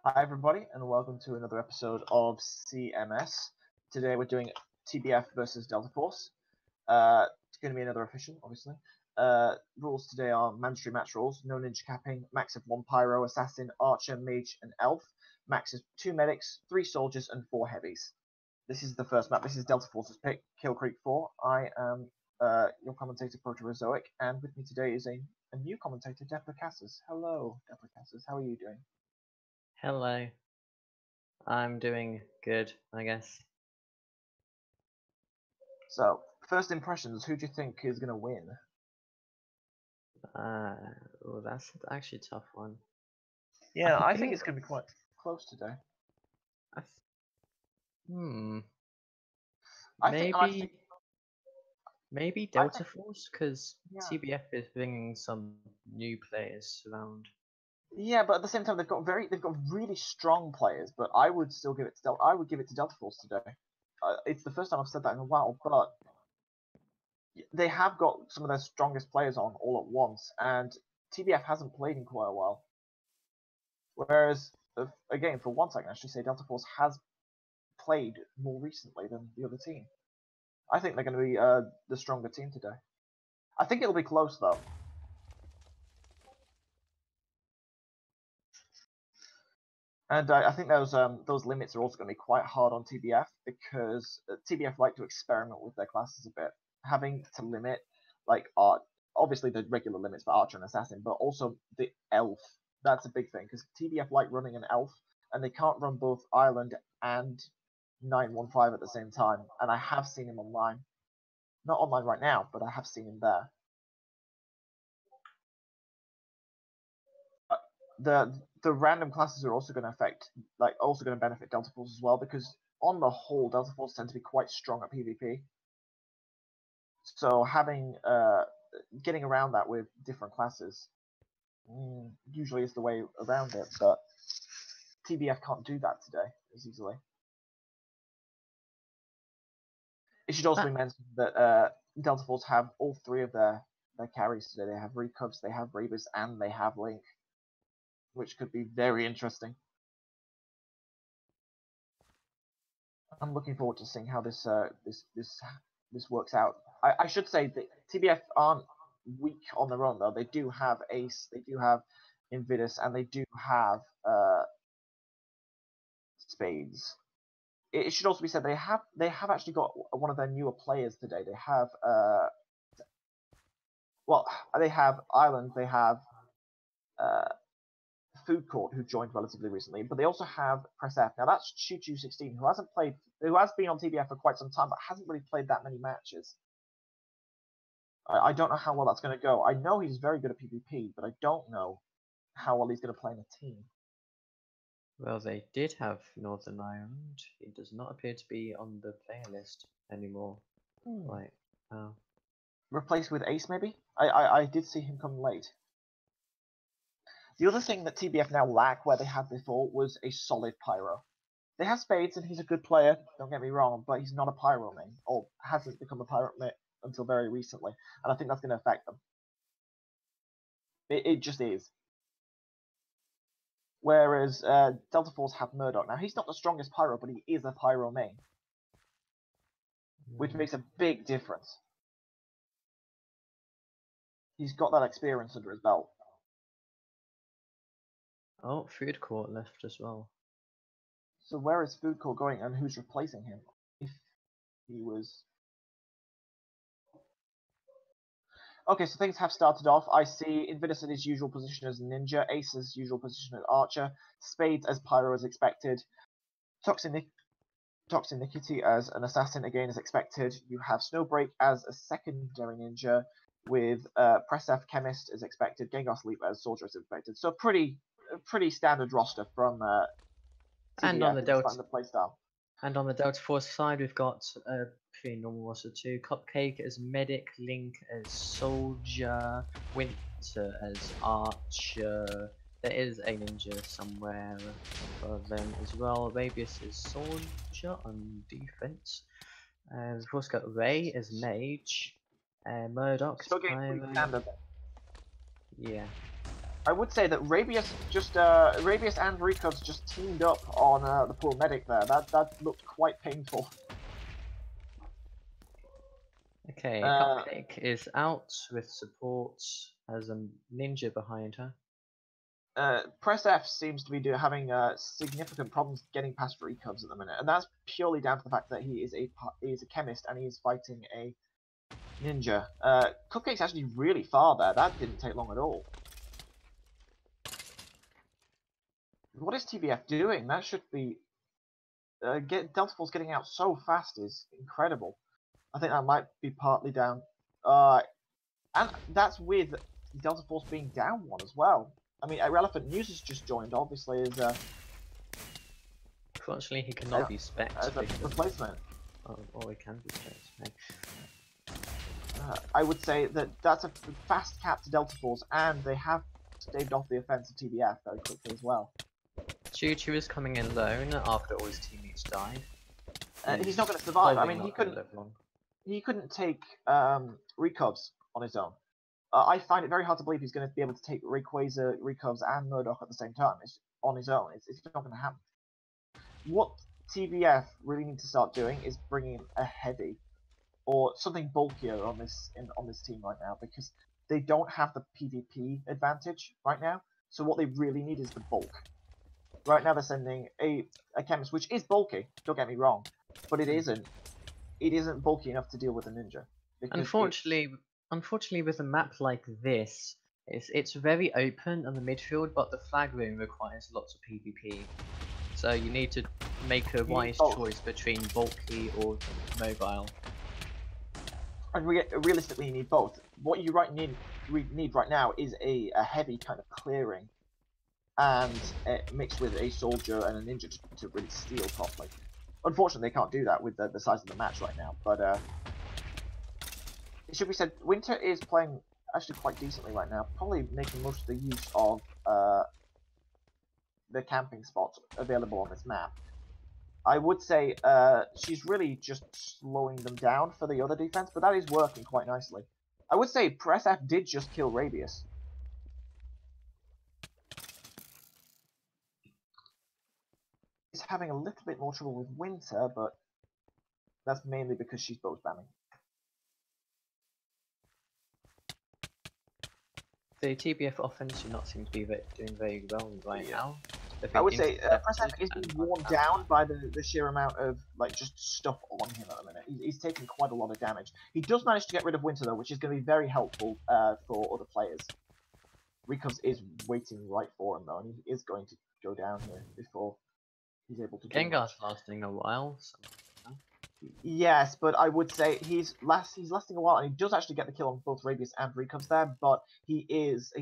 Hi everybody, and welcome to another episode of CMS. Today we're doing TBF versus Delta Force. It's going to be another official, obviously. Rules today are mandatory match rules: no ninja capping, max of 1 pyro, assassin, archer, mage, and elf. Max is 2 medics, 3 soldiers, and 4 heavies. This is the first map. This is Delta Force's pick, Kill Creek 4. I am your commentator, Proterozoic, and with me today is a new commentator, Deplicasus. Hello, Deplicasus. How are you doing? Hello. I'm doing good, I guess. So, first impressions, who do you think is going to win? Oh, that's actually a tough one. Yeah, I feel think it's going to be quite close today. I th- I think maybe I Delta think Force, because yeah, TBF is bringing some new players around. yeah, but at the same time they've got really strong players. But I would still give it to I would give it to Delta Force today. It's the first time I've said that in a while, but they have got some of their strongest players on all at once, and TBF hasn't played in quite a while. Whereas, again, for once I can actually say Delta Force has played more recently than the other team. I think they're going to be the stronger team today. I think it'll be close though. And I think those limits are also going to be quite hard on TBF because TBF like to experiment with their classes a bit, having to limit like art, obviously the regular limits for Archer and Assassin, but also the Elf. That's a big thing because TBF like running an Elf, and they can't run both Island and 915 at the same time. And I have seen him online, not online right now, but I have seen him there. The random classes are also going to also going to benefit Delta Force as well because on the whole, Delta Force tend to be quite strong at PvP. So getting around that with different classes usually is the way around it, but TBF can't do that today as easily. It should also be mentioned that Delta Force have all 3 of their carries today. They have Recubs, they have Reavers, and they have Link, which could be very interesting. I'm looking forward to seeing how this works out. I should say that TBF aren't weak on their own though. They do have Ace, they do have Invidus, and they do have Spades. It should also be said they have actually got one of their newer players today. They have they have Island, they have Food Court, who joined relatively recently, but they also have Press F. Now that's Choo-Choo16, who has been on TBF for quite some time, but hasn't really played that many matches. I don't know how well that's going to go. I know he's very good at PvP, but I don't know how well he's going to play in a team. Well, they did have Northern Ireland. He does not appear to be on the player list anymore. Like, replaced with Ace, maybe? I did see him come late. The other thing that TBF now lack, where they had before, was a solid pyro. They have Spades, and he's a good player, don't get me wrong, but he's not a pyro main, or hasn't become a pyro main until very recently, and I think that's going to affect them. It just is. Whereas Delta Force have Murdoch. Now, he's not the strongest pyro, but he is a pyro main, which makes a big difference. He's got that experience under his belt. Oh, Food Court left as well. So where is Food Court going, and who's replacing him? If he was... Okay, so things have started off. I see Invidus in his usual position as Ninja, Ace's usual position as Archer, Spades as Pyro as expected, Toxic Nikiti as an Assassin again as expected. You have Snowbreak as a secondary Ninja, with Press F Chemist as expected, Gengar Sleep as Soldier as expected. So pretty standard roster from TBF And on the Delta playstyle. And on the Delta Force side, we've got a pretty normal roster too. Cupcake as Medic, Link as Soldier, Winter as Archer. There is a Ninja somewhere for them as well. Rabius is Soldier on defense. And we've also got Ray as Mage. Murdoch as Pyro. Standard. Yeah. I would say that Rabius and Recubs just teamed up on the poor medic there. That looked quite painful. Okay, Cupcake is out with support as a ninja behind her. Press F seems to be having significant problems getting past Recubs at the minute, and that's purely down to the fact that he is a chemist and he is fighting a ninja. Cupcake's actually really far there. That didn't take long at all. What is TBF doing? That should be Delta Force getting out so fast is incredible. I think that might be partly down, and that's with Delta Force being down one as well. I mean, Irrelevant News has just joined, obviously, as Unfortunately, he cannot be spec'd as a replacement. Or he can be spec'd. I would say that that's a fast cap to Delta Force, and they have staved off the offense of TBF very quickly as well. Choo Choo is coming in alone after all his teammates died. He's not going to survive. I mean, he couldn't take Recubs on his own. I find it very hard to believe he's going to be able to take Rayquaza, Recubs, and Murdoch at the same time. It's on his own. It's not going to happen. What TBF really need to start doing is bringing a heavy or something bulkier on this team right now, because they don't have the PvP advantage right now. So what they really need is the bulk. Right now they're sending a chemist, which is bulky. Don't get me wrong, but it isn't bulky enough to deal with a ninja. Unfortunately, with a map like this, it's very open on the midfield, but the flag room requires lots of PvP. So you need to make a wise choice between bulky or mobile. And realistically, you need both. What you need right now is a heavy kind of clearing, and mixed with a soldier and a ninja to really steal properly. Unfortunately, they can't do that with the size of the match right now, but it should be said, Winter is playing actually quite decently right now, probably making most of the use of the camping spots available on this map. I would say she's really just slowing them down for the other defense, but that is working quite nicely. I would say Press F did just kill Rabius. He's having a little bit more trouble with Winter, but that's mainly because she's both spamming. The TBF offense do not seem to be doing very well right now. I would say Press F is being worn down by the sheer amount of just stuff on him at the minute. He's taking quite a lot of damage. He does manage to get rid of Winter though, which is going to be very helpful for other players. Recubs is waiting right for him though, and he is going to go down here before he's able to. Gengar's lasting a while. So... Yes, but I would say he's lasting a while, and he does actually get the kill on both Rabius and Recubs there, but he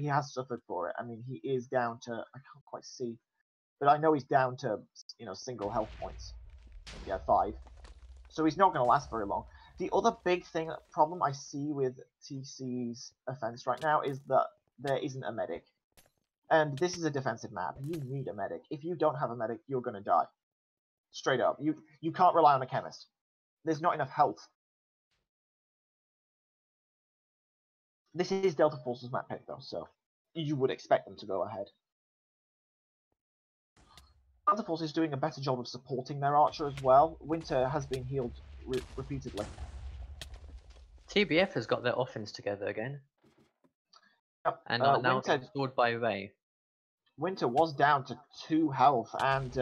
has suffered for it. I mean, he is down to, I can't quite see, but I know he's down to single health points. Yeah, 5. So he's not going to last very long. The other big problem I see with TC's offense right now is that there isn't a medic, and this is a defensive map. You need a medic. If you don't have a medic, you're going to die. Straight up, you can't rely on a chemist. There's not enough health. This is Delta Force's map pick though, so you would expect them to go ahead. Delta Force is doing a better job of supporting their archer as well. Winter has been healed repeatedly. TBF has got their offense together again. Yep. And are now scored by Ray. Winter was down to 2 health and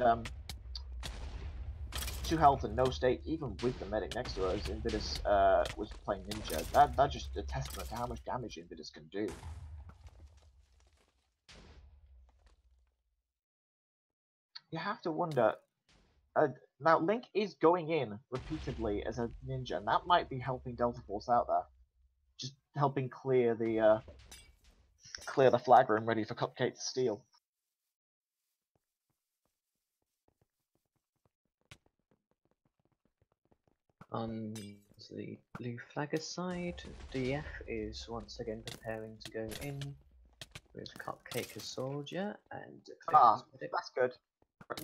2 health and no state, even with the medic next to her, as Invidus was playing ninja. That's just a testament to how much damage Invidus can do. You have to wonder. Now Link is going in repeatedly as a ninja, and that might be helping Delta Force out there, just helping clear the flag room ready for Cupcake to steal. On the blue flagger side, DF is once again preparing to go in with Cupcake as soldier and that's good.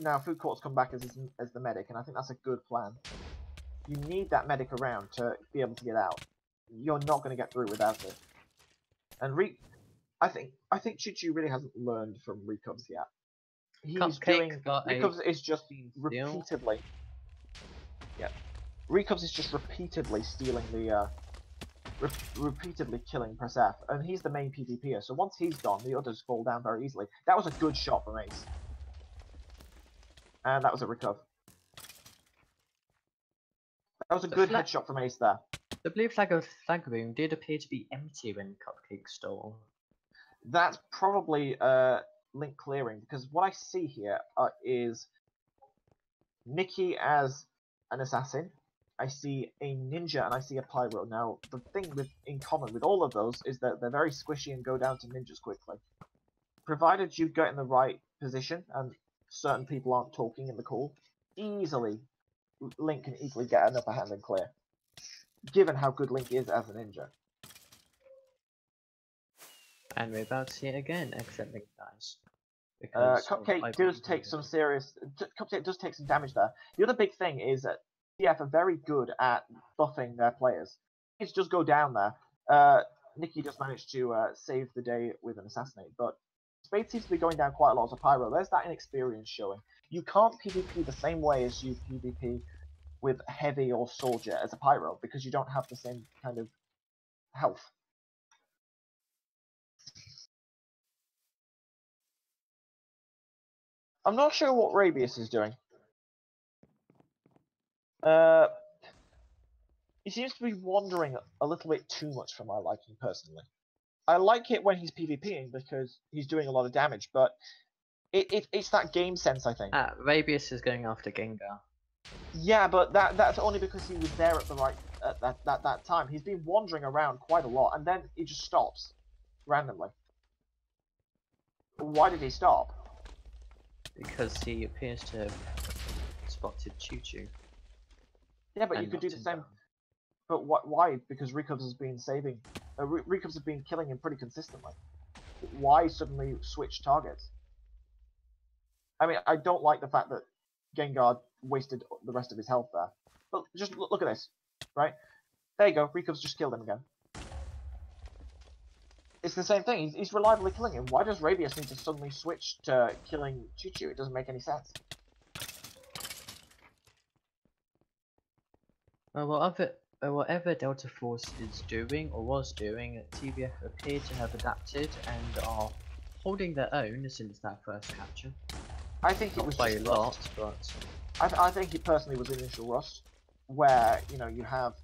Now Food Court's come back as the medic, and I think that's a good plan. You need that medic around to be able to get out. You're not going to get through without it. And I think Choo Choo really hasn't learned from Recubs yet. Cupcake got Recubs is just steal. repeatedly. Yeah, Recubs is just repeatedly stealing the repeatedly killing Press F, and he's the main PvPer. So once he's gone, the others fall down very easily. That was a good shot from Ace, and that was a recov. That was a good headshot from Ace there. The blue flag of flag room did appear to be empty when Cupcake stole. That's probably link clearing, because what I see here is Nikki as an assassin. I see a ninja and I see a pyro. Now, the thing in common with all of those is that they're very squishy and go down to ninjas quickly. Provided you get in the right position and certain people aren't talking in the call, Link can easily get an upper hand and clear. Given how good Link is as a ninja. And we're about to see it again, except Link dies. Cupcake does take some Cupcake does take some damage there. The other big thing is that CTF are very good at buffing their players. It just go down there. Nikki just managed to save the day with an assassinate, but Spade seems to be going down quite a lot as a pyro. There's that inexperience showing. You can't PvP the same way as you PvP with heavy or soldier as a pyro because you don't have the same kind of health. I'm not sure what Rabius is doing. He seems to be wandering a little bit too much for my liking, personally. I like it when he's PvPing because he's doing a lot of damage, but it's that game sense, I think. Rabius is going after Gengar. Yeah, but that's only because he was there at the right at that time. He's been wandering around quite a lot, and then he just stops randomly. Why did he stop? Because he appears to have spotted Choo Choo. Yeah, but you could do the same. But why? Because Recubs has been saving. Recubs have been killing him pretty consistently. Why suddenly switch targets? I mean, I don't like the fact that Gengar wasted the rest of his health there. But just look at this, right? There you go. Recubs just killed him again. It's the same thing. He's reliably killing him. Why does Rabius need to suddenly switch to killing Choo Choo? It doesn't make any sense. Whatever Delta Force is doing or was doing, TBF appear to have adapted and are holding their own since that first capture. I think it was by just a lot, rust. but I think it personally was initial rust, where you have,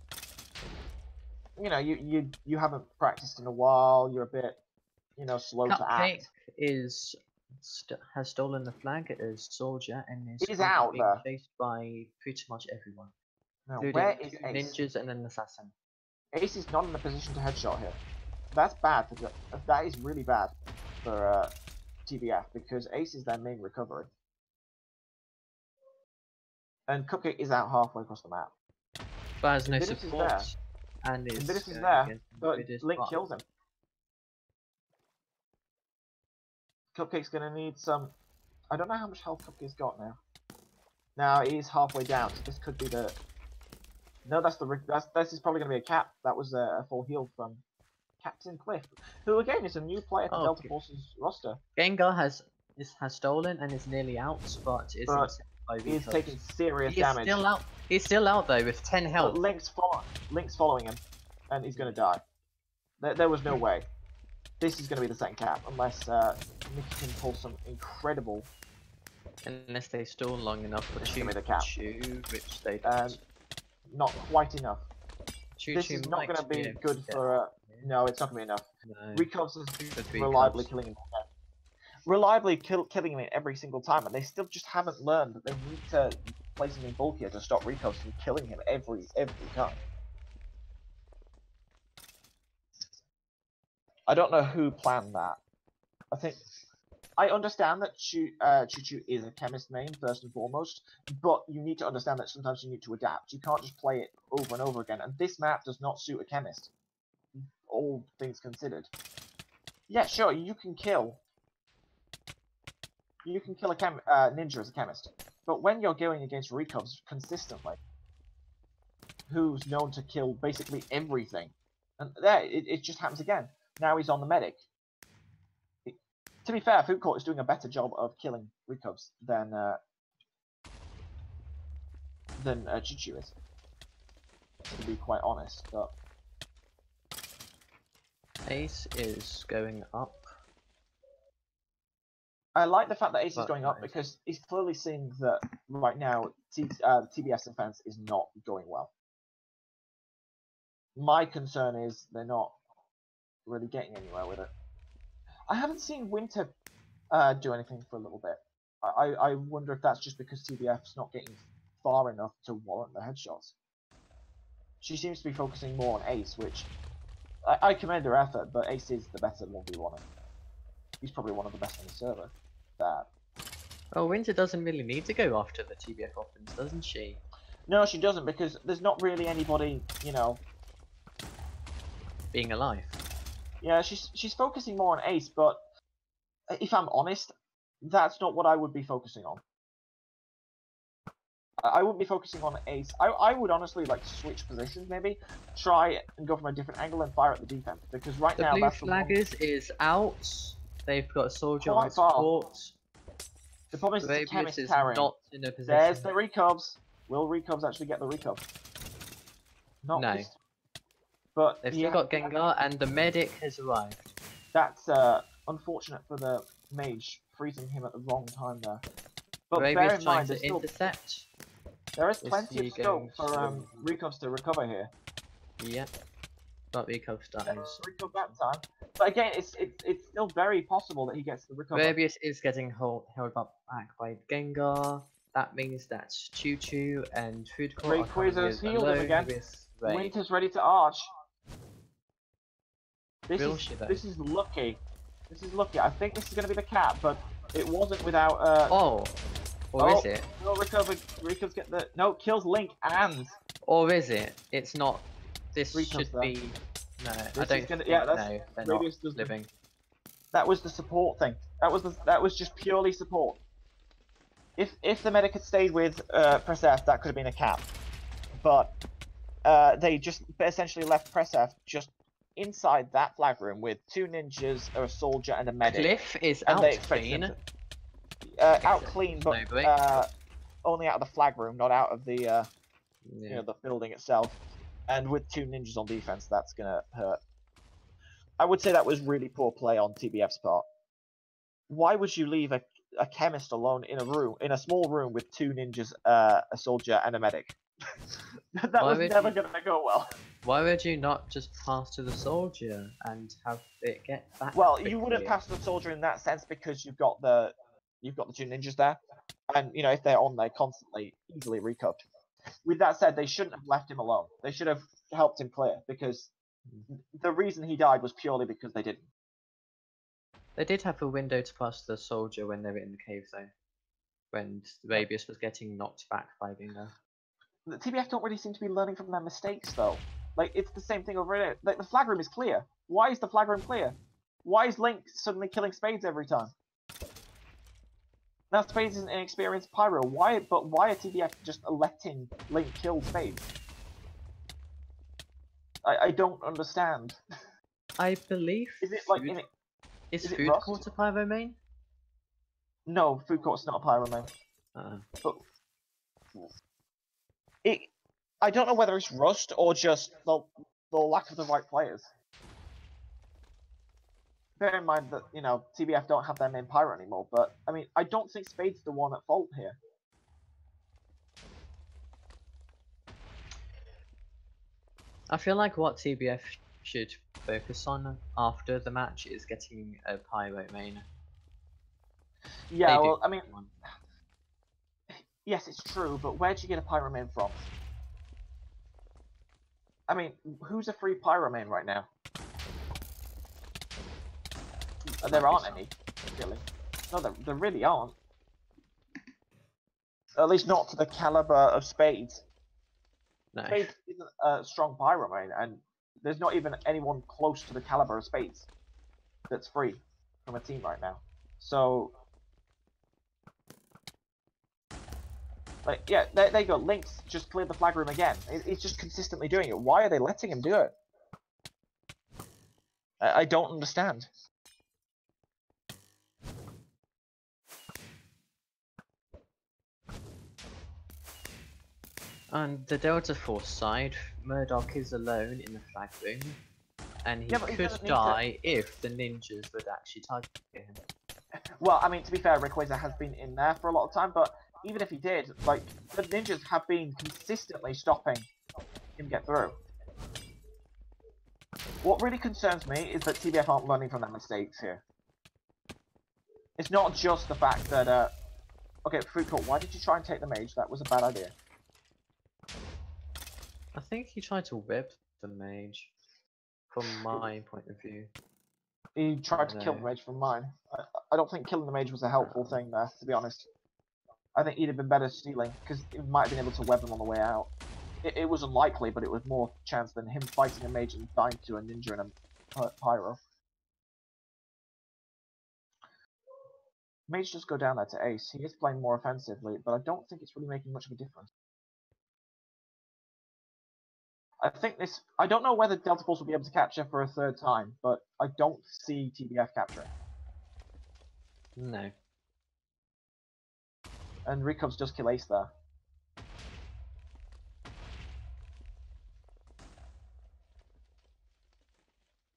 you haven't practiced in a while. You're a bit, slow to act. Has stolen the flag as soldier and is out being there. chased by pretty much everyone. Now, including where is Ace? ninjas and an assassin. Ace is not in a position to headshot here. That's bad. That is really bad for TBF because Ace is their main recovery. And Cupcake is out halfway across the map. But has no support. And Invidus is there, but Link kills him. Cupcake's gonna need some. I don't know how much health Cupcake's got now. Now he's halfway down, so this could be the. No, this is probably gonna be a cap. That was a full heal from Captain Cliff, who again is a new player to Delta Force's roster. Gengar has stolen and is nearly out, but he's taking serious damage. He's still out though with 10 health. But Link's following him, and he's gonna die. There was no way. This is gonna be the second cap unless Nikki can pull some incredible. Unless they stall long enough for Choo Choo, which they don't. Not quite enough. This is not going to be good for. No, it's not going to be enough. No. Recubs is reliably killing him. Reliably killing him every single time, and they still just haven't learned that they need to play something bulkier to stop Recubs from killing him every time. I don't know who planned that. I understand that Choo Choo is a chemist main, first and foremost, but you need to understand that sometimes you need to adapt. You can't just play it over and over again, and this map does not suit a chemist, all things considered. Yeah, sure, you can kill a ninja as a chemist, but when you're going against Recubs consistently, who's known to kill basically everything, and there, it just happens again. Now he's on the medic. To be fair, Food Court is doing a better job of killing recubs than Chuchu is. To be quite honest, but Ace is going up. I like the fact that Ace is But going up nice. because he's clearly seeing that right now TBS defense is not going well. My concern is they're not really getting anywhere with it. I haven't seen Winter do anything for a little bit. I wonder if that's just because TBF's not getting far enough to warrant the headshots. She seems to be focusing more on Ace, which I commend her effort, but Ace is the better 1v1er. He's probably one of the best on the server. That. Oh, Winter doesn't really need to go after the TBF offense, doesn't she? No, she doesn't, because there's not really anybody, you know. Being alive. Yeah, she's focusing more on Ace, but if I'm honest, that's not what I would be focusing on. I wouldn't be focusing on Ace. I would honestly like to switch positions, maybe try and go from a different angle and fire at the defense, because right now The blue that's the flaggers is out. They've got a soldier Quite on far. support. The problem is the Rabius chemist is carrying. not in a position. There's the recubs. Will recubs actually get the recub? Not No. this. But They've yeah, still got Gengar, and the medic has arrived. that's unfortunate for the mage, freezing him at the wrong time there. But bear Rabius in trying mind, to intercept. there is Is plenty he of scope going for to- recubs to recover here. Yep. Got recov dies. Recub that time. But again, it's still very possible that he gets the recover. Rabius is getting held up back by Gengar. That means that Choo Choo and Food Court are coming Rayquaza's in healed him alone again. with Ray. Winter's ready to arch. Will she though? This is lucky. This is lucky. I think this is going to be the cap, but it wasn't without. Or is it? No, Recubs get the kills Link and. Or is it? It's not. This Recov's should there. be. No, I This don't. is gonna- Think, yeah, that's- no, they're Rabius not does the- living. That was the support thing. That was just purely support. If the medic had stayed with Press F, that could have been a cap. But they just essentially left Press F just inside that flag room with 2 ninjas, a soldier, and a medic. Cliff is and out they expected him clean. out clean, but Nobody. only out of the flag room, not out of the Yeah. you know, the building itself. And with 2 ninjas on defense, that's gonna hurt. I would say that was really poor play on TBF's part. Why would you leave a chemist alone in a small room with 2 ninjas, a soldier, and a medic? that Why was would never you- gonna go well. Why would you not just pass to the soldier and have it get back? Well, you wouldn't quickly? pass the soldier in that sense because you've got the 2 ninjas there, and you know if they're on there constantly, easily recouped. With that said, they shouldn't have left him alone. They should have helped him clear because the reason he died was purely because they didn't. They did have a window to pass the soldier when they were in the cave, though. When Rabius was getting knocked back by Gengar. The TBF don't really seem to be learning from their mistakes, though. Like, it's the same thing over here. Like, the flag room is clear. Why is the flag room clear? Why is Link suddenly killing Spades every time? Now, Spades is an inexperienced pyro. Why are TBF just letting Link kill Spades? I don't understand. I believe. Is it like food, is is it food Rust? court a pyro main? No, Food Court's not a pyro main. But I don't know whether it's Rust or just the lack of the right players. Bear in mind that, you know, TBF don't have their main pyro anymore, but, I mean, I don't think Spade's the one at fault here. I feel like what TBF should focus on after the match is getting a pyro main. Yeah, They do well, I mean, one. yes, it's true, but where'd you get a pyro main from? I mean, who's a free pyro main right now? There aren't any, really. No, there really aren't. At least not to the caliber of Spades. No. Spades isn't a strong pyro main, and there's not even anyone close to the caliber of Spades that's free from a team right now. So, like, yeah, there you go. Link's just cleared the flag room again. He's just consistently doing it. Why are they letting him do it? I don't understand. On the Delta Force side, Murdoch is alone in the flag room, and he Yeah, but he could doesn't need to. die if the ninjas would actually target him. Well, I mean, to be fair, Rayquaza has been in there for a lot of time, but even if he did, like, the ninjas have been consistently stopping him get through. What really concerns me is that TBF aren't learning from their mistakes here. It's not just the fact that, okay, Fruit Court, why did you try and take the mage? That was a bad idea. I think he tried to whip the mage, from my point of view. He tried to kill the No. mage from mine. I don't think killing the mage was a helpful thing there, to be honest. I think he'd have been better stealing, because he might have been able to web him on the way out. It was unlikely, but it was more chance than him fighting a mage and dying to a ninja and a pyro. Mage just go down there to ace. He is playing more offensively, but I don't think it's really making much of a difference. I think this... I don't know whether Delta Force will be able to capture for a third time, but I don't see TBF capturing. No. And Rikov's just kill ace there.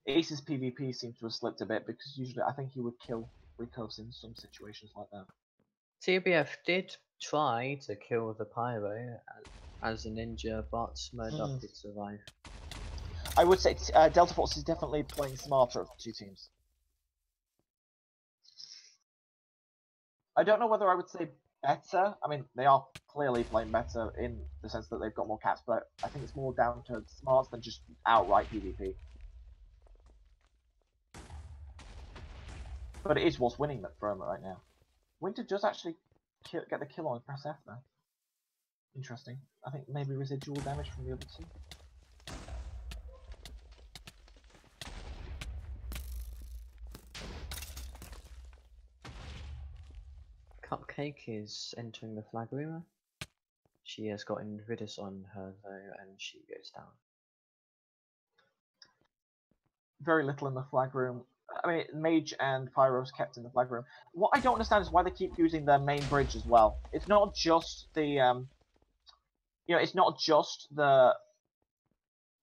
Ace's PvP seems to have slipped a bit, because usually I think he would kill Rikovs in some situations like that. TBF did try to kill the pyro as a ninja, but Murdoch did survive. I would say Delta Force is definitely playing smarter of the two teams. I don't know whether I would say better. I mean, they are clearly playing better in the sense that they've got more caps, but I think it's more down to smarts than just outright PvP. But it is what's winning for him right now. Winter does actually get the kill on press F though. Interesting. I think maybe residual damage from the other two. Cupcake is entering the flag room. She has got Invidus on her though, and she goes down. Very little in the flag room. I mean, Mage and Pyro's kept in the flag room. What I don't understand is why they keep using their main bridge as well. It's not just the, it's not just the,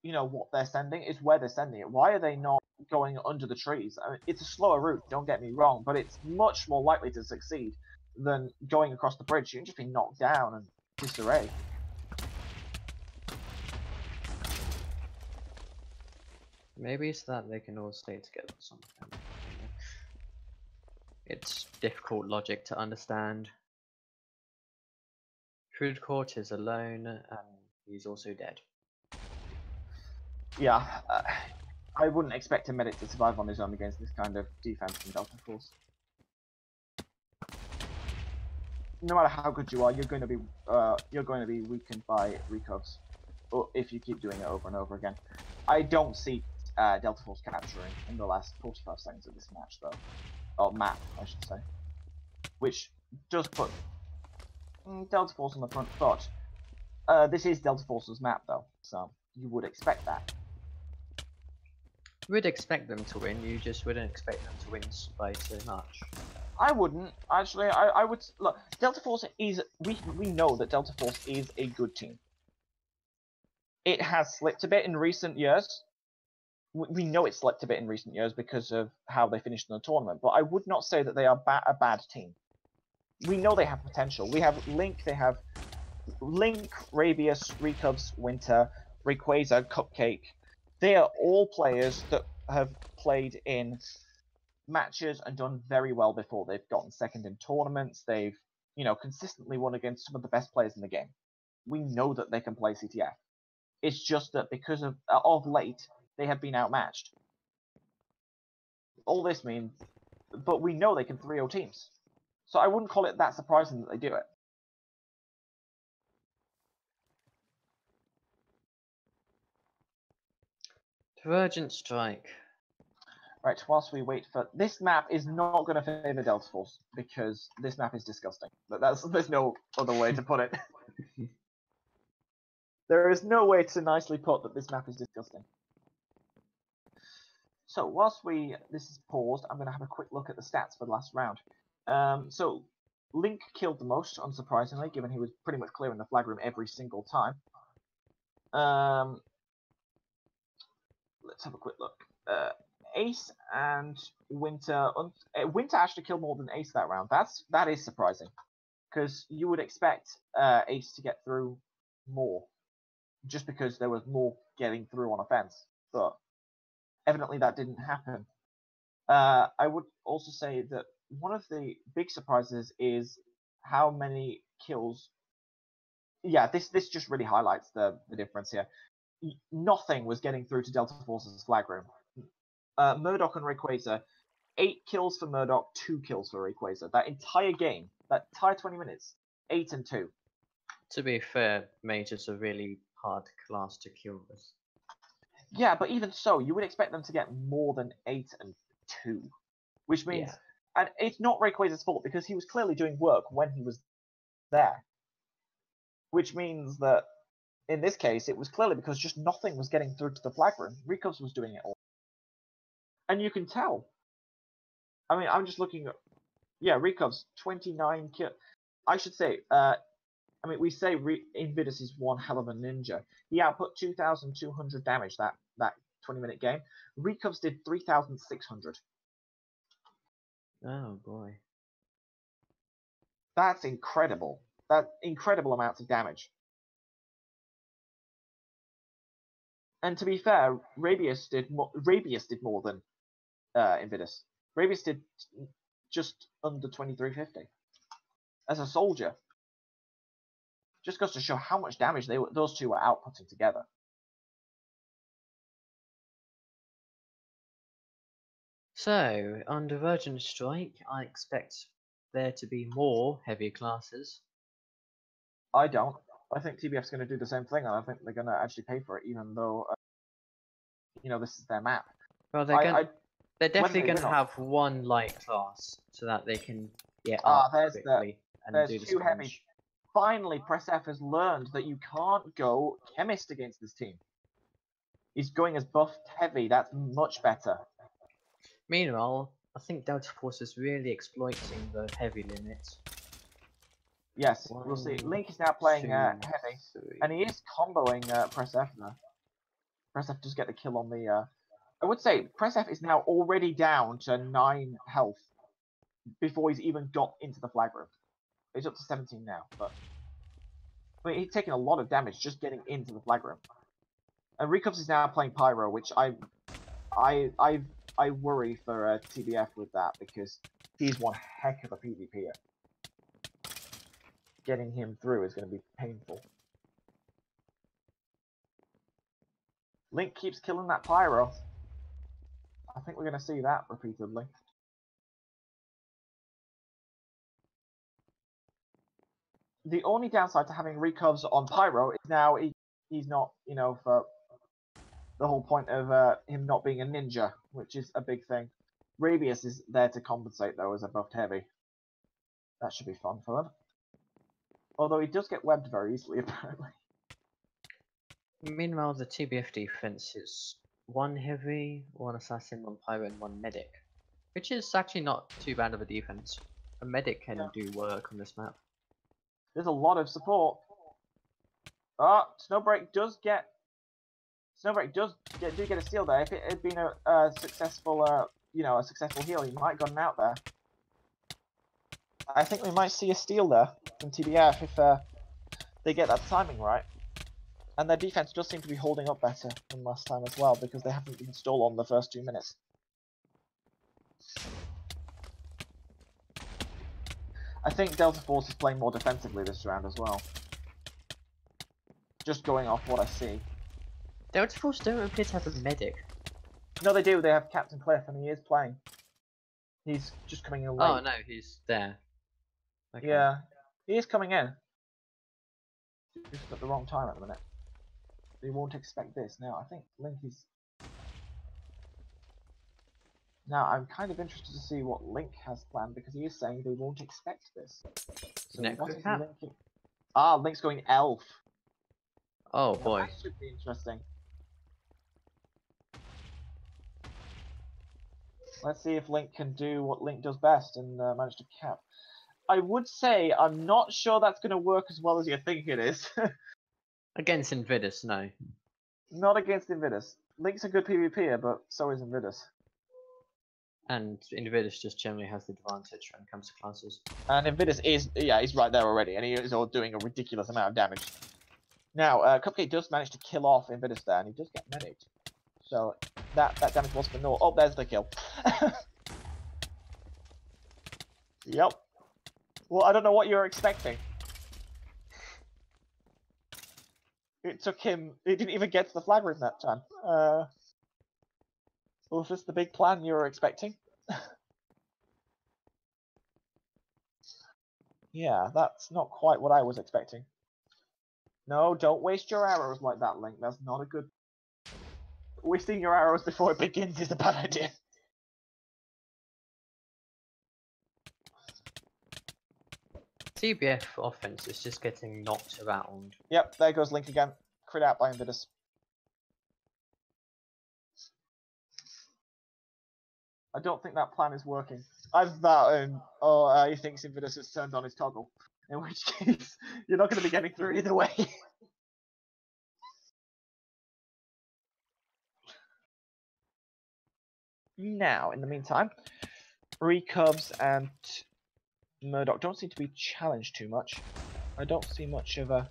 what they're sending. It's where they're sending it. Why are they not going under the trees? I mean, it's a slower route, don't get me wrong, but it's much more likely to succeed than going across the bridge. You can just be knocked down and disarray. Maybe it's that they can all stay together or something. It's difficult logic to understand. Food Court is alone, and he's also dead. Yeah, I wouldn't expect a medic to survive on his own against this kind of defense from Delta Force. No matter how good you are, you're going to be weakened by Rikovs, or if you keep doing it over and over again. I don't see Delta Force capturing in the last 45 seconds of this match, though, or map, I should say, which does put Delta Force on the front foot. This is Delta Force's map, though, so you would expect that. You would expect them to win, you just wouldn't expect them to win by too much. I wouldn't, actually. I would... Look, Delta Force is... We know that Delta Force is a good team. It has slipped a bit in recent years. We know it slipped a bit in recent years because of how they finished in the tournament, but I would not say that they are a bad team. We know they have potential. We have Link, Rabius, Rikovs, Winter, Rayquaza, Cupcake. They are all players that have played in matches and done very well before. They've gotten second in tournaments. They've, consistently won against some of the best players in the game. We know that they can play CTF. It's just that because of late, they have been outmatched. All this means, but we know they can 3-0 teams. So I wouldn't call it that surprising that they do it. Divergent Strike. Right, whilst we wait for... This map is not going to favour Delta Force, because this map is disgusting. There's no other way to put it. There is no way to nicely put that this map is disgusting. So, whilst this is paused, I'm going to have a quick look at the stats for the last round. So, Link killed the most, unsurprisingly, given he was pretty much clearing the flag room every single time. Let's have a quick look. Ace and Winter. Winter actually killed more than Ace that round. That is surprising, because you would expect Ace to get through more, just because there was more getting through on offense. But evidently that didn't happen. I would also say that one of the big surprises is how many kills. Yeah, this just really highlights the difference here. Nothing was getting through to Delta Force's flag room. Murdoch and Rayquaza, 8 kills for Murdoch, 2 kills for Rayquaza. That entire game, that entire 20 minutes, 8 and 2. To be fair, Mage is a really hard class to kill this. Yeah, but even so, you would expect them to get more than 8 and 2. Which means, and it's not Rayquaza's fault, because he was clearly doing work when he was there. Which means that, in this case, it was clearly because just nothing was getting through to the flag room. Ricovs was doing it all. And you can tell. I mean, I'm just looking at... Yeah, Ricovs, 29 kills. I should say, I mean, we say Invidus is one hell of a ninja. He output 2,200 damage that 20-minute game. Ricovs did 3,600. Oh boy. That's incredible. That's incredible amounts of damage. And to be fair, Rabius did more than Invidus. Rabius did just under 2350 as a soldier. Just goes to show how much damage those two were outputting together. So, on Divergent Strike, I expect there to be more heavy classes. I don't. I think TBF's going to do the same thing, and I think they're going to actually pay for it, even though, this is their map. Well, they're definitely going to have one light class so that they can get up quickly and do the two heavy. sponge. Finally, PressF has learned that you can't go Chemist against this team. He's going as buffed heavy. That's much better. Meanwhile, I think Delta Force is really exploiting the heavy limits. Yes, we'll see. Link is now playing heavy, and he is comboing PressF now. PressF does get the kill on the... I would say PressF is now already down to 9 health before he's even got into the flag room. He's up to 17 now, but I mean, he's taking a lot of damage just getting into the flag room. And Ricovs is now playing Pyro, which I worry for TBF with that, because he's one heck of a PvPer. Getting him through is going to be painful. Link keeps killing that Pyro. I think we're going to see that repeatedly. The only downside to having Ricovs on Pyro is now he's not, for the whole point of him not being a ninja, which is a big thing. Rabius is there to compensate, though, as a buffed heavy. That should be fun for them. Although he does get webbed very easily, apparently. Meanwhile, the TBF defense is 1 heavy, 1 assassin, 1 pyro, and 1 medic. Which is actually not too bad of a defense. A medic can do work on this map. There's a lot of support. Snowbreak does get a steal there. If it had been a successful a successful heal, he might have gotten out there. I think we might see a steal there from TBF if they get that timing right. And their defense does seem to be holding up better than last time as well, because they haven't been stolen the first 2 minutes. I think Delta Force is playing more defensively this round as well. Just going off what I see. Delta Force don't appear to have a medic. No, they do. They have Captain Cliff, and he is playing. He's just coming in late. Oh no, he's there. Okay. Yeah, he is coming in. Just at the wrong time at the minute. They won't expect this. Now, I think Link is... Now, I'm kind of interested to see what Link has planned, because he is saying they won't expect this. So what is Link... Link's going Elf. Oh boy. That should be interesting. Let's see if Link can do what Link does best and manage to cap. I would say I'm not sure that's going to work as well as you think it is. Against Invidus, no. Not against Invidus. Link's a good PvPer, but so is Invidus. And Invidus just generally has the advantage when it comes to classes. And Invidus is, yeah, he's right there already, and he is all doing a ridiculous amount of damage. Now, Cupcake does manage to kill off Invidus there, and he does get medic. So that damage was for naught. Oh, there's the kill. Yep. Well, I don't know what you're expecting. It took him. He didn't even get to the flag room that time. Was this the big plan you were expecting? Yeah, that's not quite what I was expecting. No, don't waste your arrows like that, Link. That's not a good. Wasting your arrows before it begins is a bad idea. TBF offense is just getting knocked around. Yep, there goes Link again. Crit out by Invidus. I don't think that plan is working. I've he thinks Invidus has turned on his toggle. In which case, you're not going to be getting through either way. Now, in the meantime, Recubs and Murdoch don't seem to be challenged too much. I don't see much of a...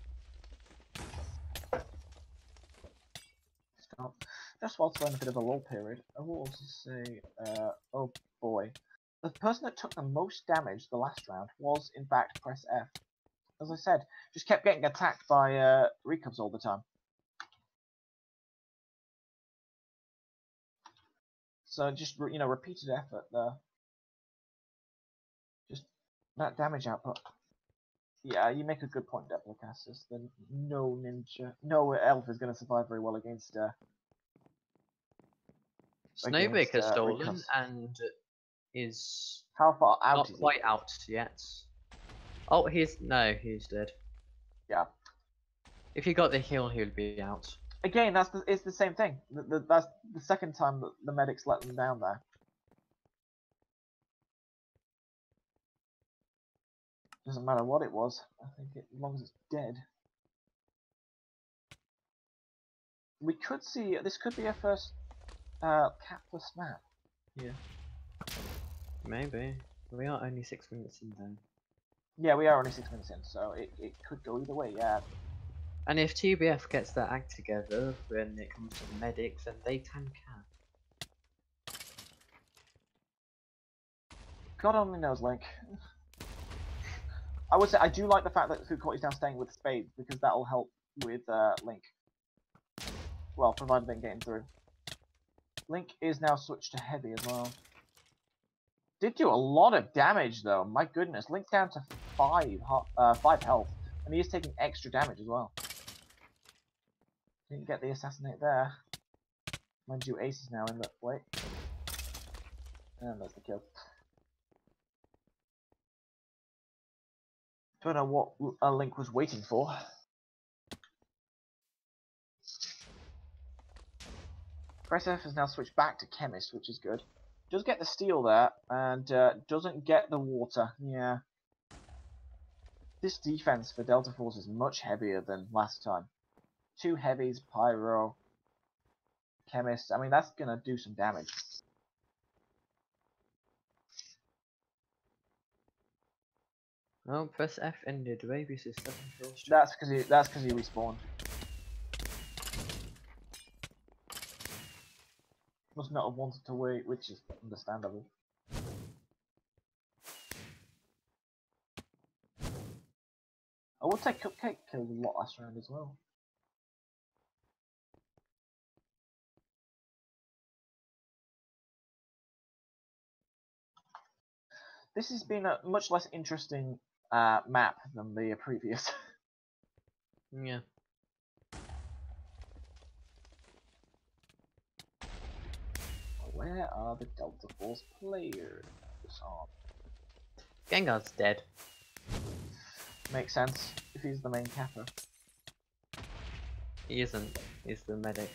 Stop. Just whilst we're in a bit of a lull period, I will also say, oh boy. The person that took the most damage the last round was, in fact, Press F. As I said, just kept getting attacked by Recubs all the time. So just, you know, repeated effort there. Just that damage output. Yeah, you make a good point, Deplicastus. Then no elf is going to survive very well against Snowbeak has stolen Recubs. and is How far out not is he? quite out yet. Oh, he's dead. Yeah. If he got the heal, he would be out. Again, it's the same thing. That's the second time that the medics let them down there. Doesn't matter what it was. I think as long as it's dead. We could see this could be our first capless map. Yeah. Maybe. We are only 6 minutes in though. Yeah, we are only 6 minutes in, so it could go either way. Yeah. And if TBF gets their act together when it comes to the medics, then they can cap. God only knows, Link. I would say I do like the fact that Foucault is now staying with Spades because that'll help with Link. Well, provided they can get him through. Link is now switched to heavy as well. Did do a lot of damage though. My goodness, Link's down to 5 health, and he is taking extra damage as well. Didn't get the assassinate there. Mind you, Ace is now in the way. And there's the kill. Don't know what Link was waiting for. Press F has now switched back to Chemist, which is good. Does get the steal there, and doesn't get the water. Yeah. This defense for Delta Force is much heavier than last time. 2 heavies, Pyro, Chemist. I mean, that's gonna do some damage. Oh, press F ended. Rabies is 7 kills. That's because he respawned. Must not have wanted to wait, which is understandable. I would say Cupcake killed a lot last round as well. This has been a much less interesting map than the previous. Yeah. Where are the Delta Force players? Gengar's dead. Makes sense if he's the main capper. He isn't. He's the medic.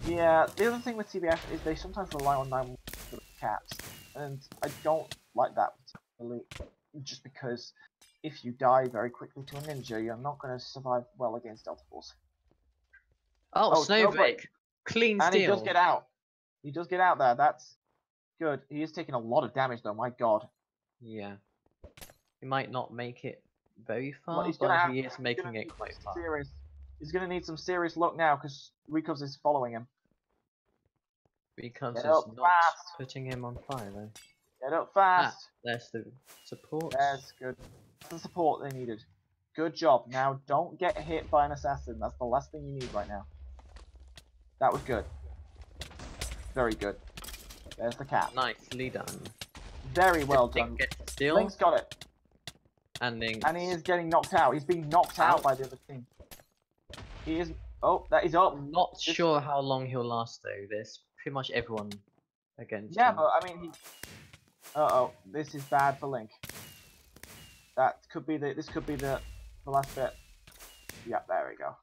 Yeah, the other thing with TBF is they sometimes rely on 9 for the caps, and I don't like that just because if you die very quickly to a ninja, you're not going to survive well against Delta Force. Oh, Snowbreak! Clean And steal. he does get out. He does get out there. That's good. He is taking a lot of damage though. My God. Yeah. He might not make it very Well, far, he's but gonna he is making it quite far. He's gonna need some serious luck now because Rikovs is following him. Rikovs Get is up not fast. putting him on fire though. Get up fast. There's the support. That's good. That's the support they needed. Good job. Now don't get hit by an assassin. That's the last thing you need right now. That was good. Very good. There's the cap. Nicely done. Very well done. Link's got it. And he is getting knocked out. He's being knocked out by the other team. He is. Oh, that is up. I'm not sure how long he'll last though. There's pretty much everyone against him. But I mean, he. Uh-oh, this is bad for Link. That could be the. This could be the last bit. Yep, there we go.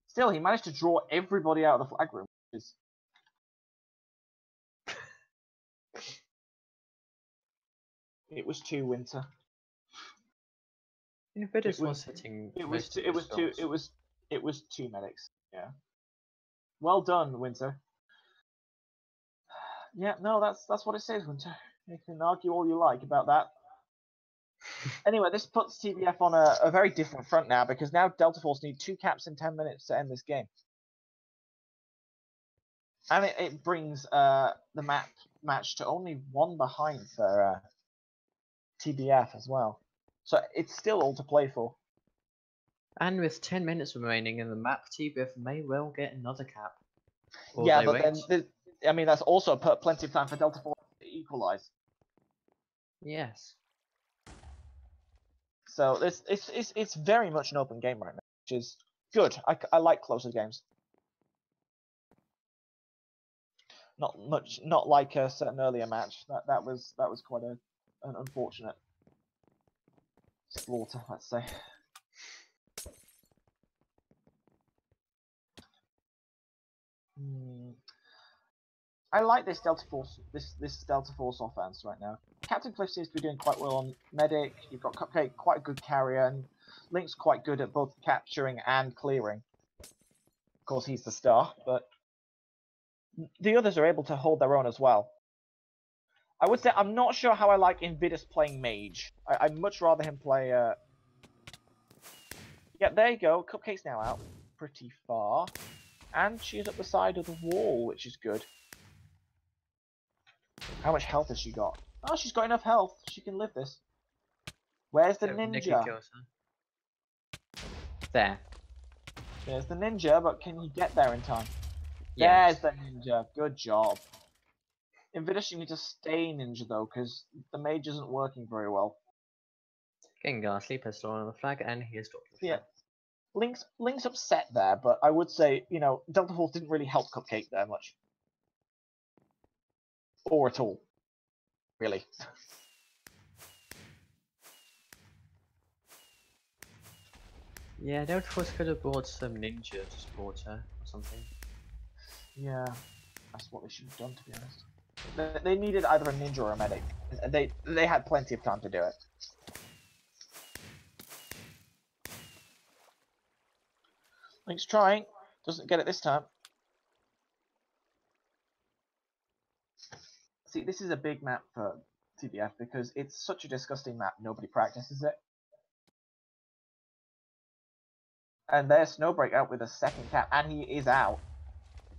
Still, he managed to draw everybody out of the flag room, which is. It was too winter. It was two medics. Yeah. Well done, Winter. Yeah, no, that's what it says, Winter. You can argue all you like about that. Anyway, this puts TBF on a very different front now because now Delta Force need 2 caps in 10 minutes to end this game. And it brings the match to only 1 behind for TBF as well. So it's still all to play for. And with 10 minutes remaining in the map, TBF may well get another cap. Yeah, but then, I mean, that's also plenty of time for Delta Force to equalize. Yes. So it's very much an open game right now, which is good. I like closer games. Not like a certain earlier match. That was quite an unfortunate slaughter, let's say. I like this Delta Force offense right now. Captain Cliff seems to be doing quite well on medic. You've got Cupcake, quite a good carrier, and Link's quite good at both capturing and clearing. Of course, he's the star, but the others are able to hold their own as well. I would say I'm not sure how I like Invidus playing mage. I'd much rather him play. Yeah, there you go. Cupcake's now out pretty far, and she's up the side of the wall, which is good. How much health has she got? Oh, she's got enough health. She can live this. Where's the ninja? There. There's the ninja, but can he get there in time? Yes. There's the ninja. Good job. Invidus, you need to stay ninja though, because the mage isn't working very well. Gengar, sleep pistol on the flag, and he has dropped the flag. Yeah. Link's upset there, but I would say, you know, Delta Force didn't really help Cupcake there much. Or at all. Really. Yeah, Delta Force could have brought some ninja to support her or something. Yeah, that's what they should have done, to be honest. They needed either a ninja or a medic. They had plenty of time to do it. Link's trying. Doesn't get it this time. See, this is a big map for TBF because it's such a disgusting map. Nobody practices it. And there's Snowbreak out with a second cap, and he is out.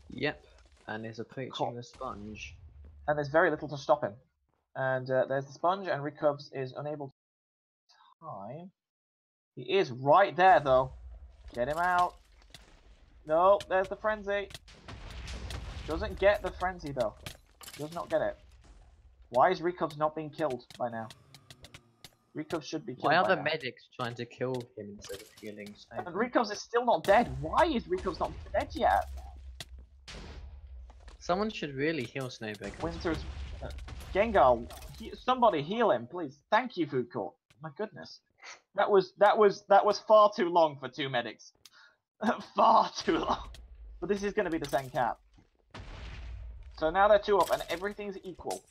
Yep, and is approaching the sponge. And there's very little to stop him. And there's the sponge, and Rikovs is unable to time. He is right there, though. Get him out. No, there's the frenzy. Doesn't get the frenzy, though. Does not get it. Why is Rikovs not being killed by now? Rikovs should be killed. Why are the medics trying to kill him instead of healing? And Rikovs is still not dead. Why is Rikovs not dead yet? Someone should really heal Snowbreak. Winter's Gengar, somebody heal him, please. Thank you, Food Court. My goodness, that was far too long for 2 medics. Far too long. But this is going to be the same cap. So now they're 2 up, and everything's equal.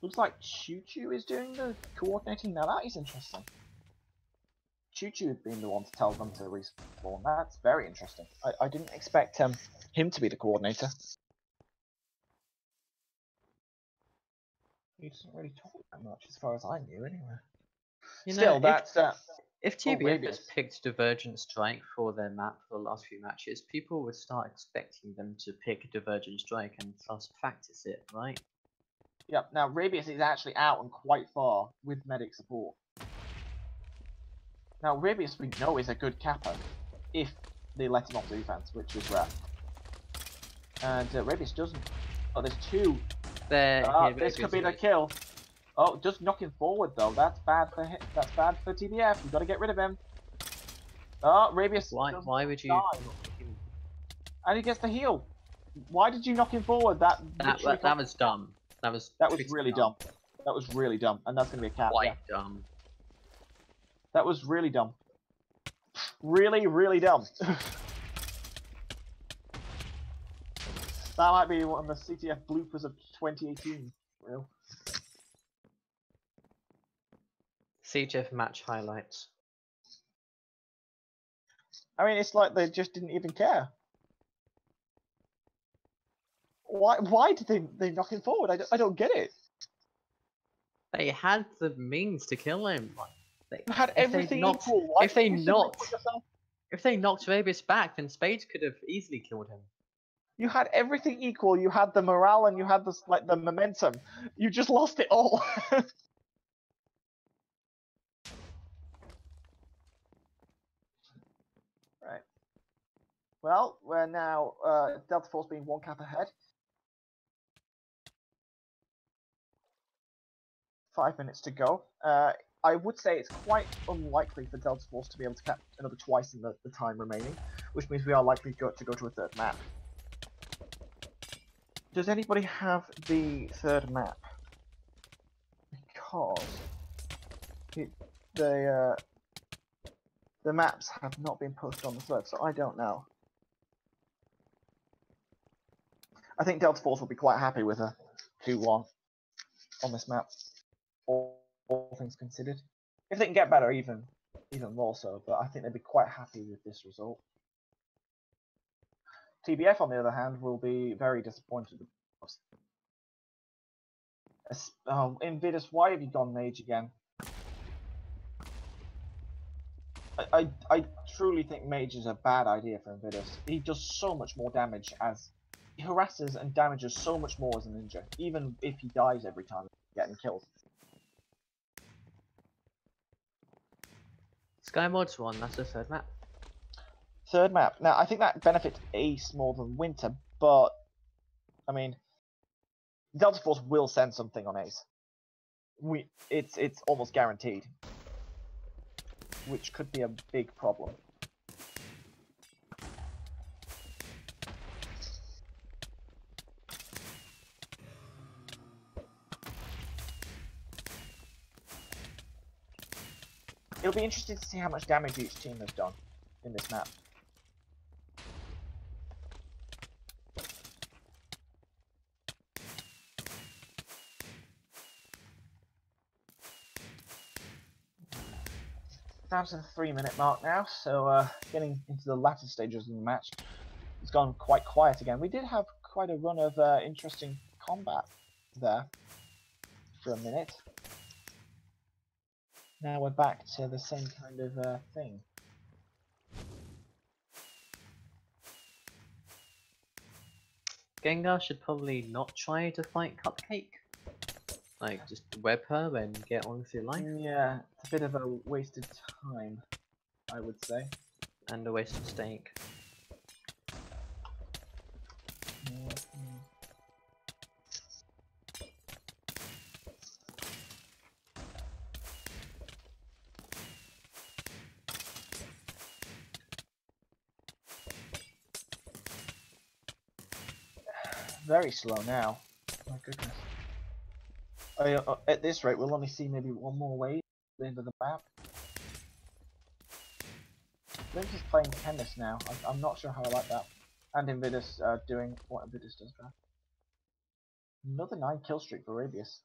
Looks like Choo Choo is doing the coordinating. Now that is interesting. Choo Choo being the one to tell them to respawn. That's very interesting. I didn't expect him to be the coordinator. He doesn't really talk that much, as far as I knew, anyway. Still, that's if TBF has picked Divergent Strike for their map for the last few matches, people would start expecting them to pick Divergent Strike and thus practice it, right? Yep. Now Rabius is actually out and quite far with medic support. Now Rabius we know is a good capper if they let him off defense, which is rare. And Rabius doesn't. Oh, there's two. This could be the kill. Oh, just knock him forward though. That's bad for him. That's bad for TBF. You've got to get rid of him. Oh, Rabius. Why would you? And he gets the heal. Why did you knock him forward? That was dumb. That was really dumb. That was really dumb, and that's gonna be a cap. Quite dumb. That was really dumb. Really, really dumb. That might be one of the CTF bloopers of 2018. Real. CTF match highlights. I mean, it's like they just didn't even care. Why did they knock him forward? I don't get it. They had the means to kill him. They had everything equal. If they knocked Rabius back, then Spades could have easily killed him. You had everything equal. You had the morale and you had the momentum. You just lost it all. Right. Well, we're now Delta Force being one cap ahead. 5 minutes to go. I would say it's quite unlikely for Delta Force to be able to cap another twice in the time remaining, which means we are likely to go to a third map. Does anybody have the third map? Because the maps have not been posted on the thread, so I don't know. I think Delta Force will be quite happy with a 2-1 on this map, all things considered. If they can get better, even more so, but I think they'd be quite happy with this result. TBF, on the other hand, will be very disappointed. Invidus, why have you gone mage again? I truly think mage is a bad idea for Invidus. He does so much more damage as he harasses and damages so much more as a ninja, even if he dies every time getting killed. Skymod's one, that's the third map. Third map. Now, I think that benefits Ace more than Winter, but, I mean, Delta Force will send something on Ace. It's almost guaranteed. Which could be a big problem. It'll be interesting to see how much damage each team has done in this map. Down to the 3-minute mark now, so getting into the latter stages of the match. It's gone quite quiet again. We did have quite a run of interesting combat there for a minute. Now we're back to the same kind of thing. Gengar should probably not try to fight Cupcake. Like, just web her and get on with your life. Yeah, it's a bit of a wasted time, I would say. And a waste of steak. Very slow now. My goodness. At this rate, we'll only see maybe one more wave at the end of the map. Link is playing tennis now. I'm not sure how I like that. And Invidus doing what Invidus does best. Another 9 kill streak for Rabius.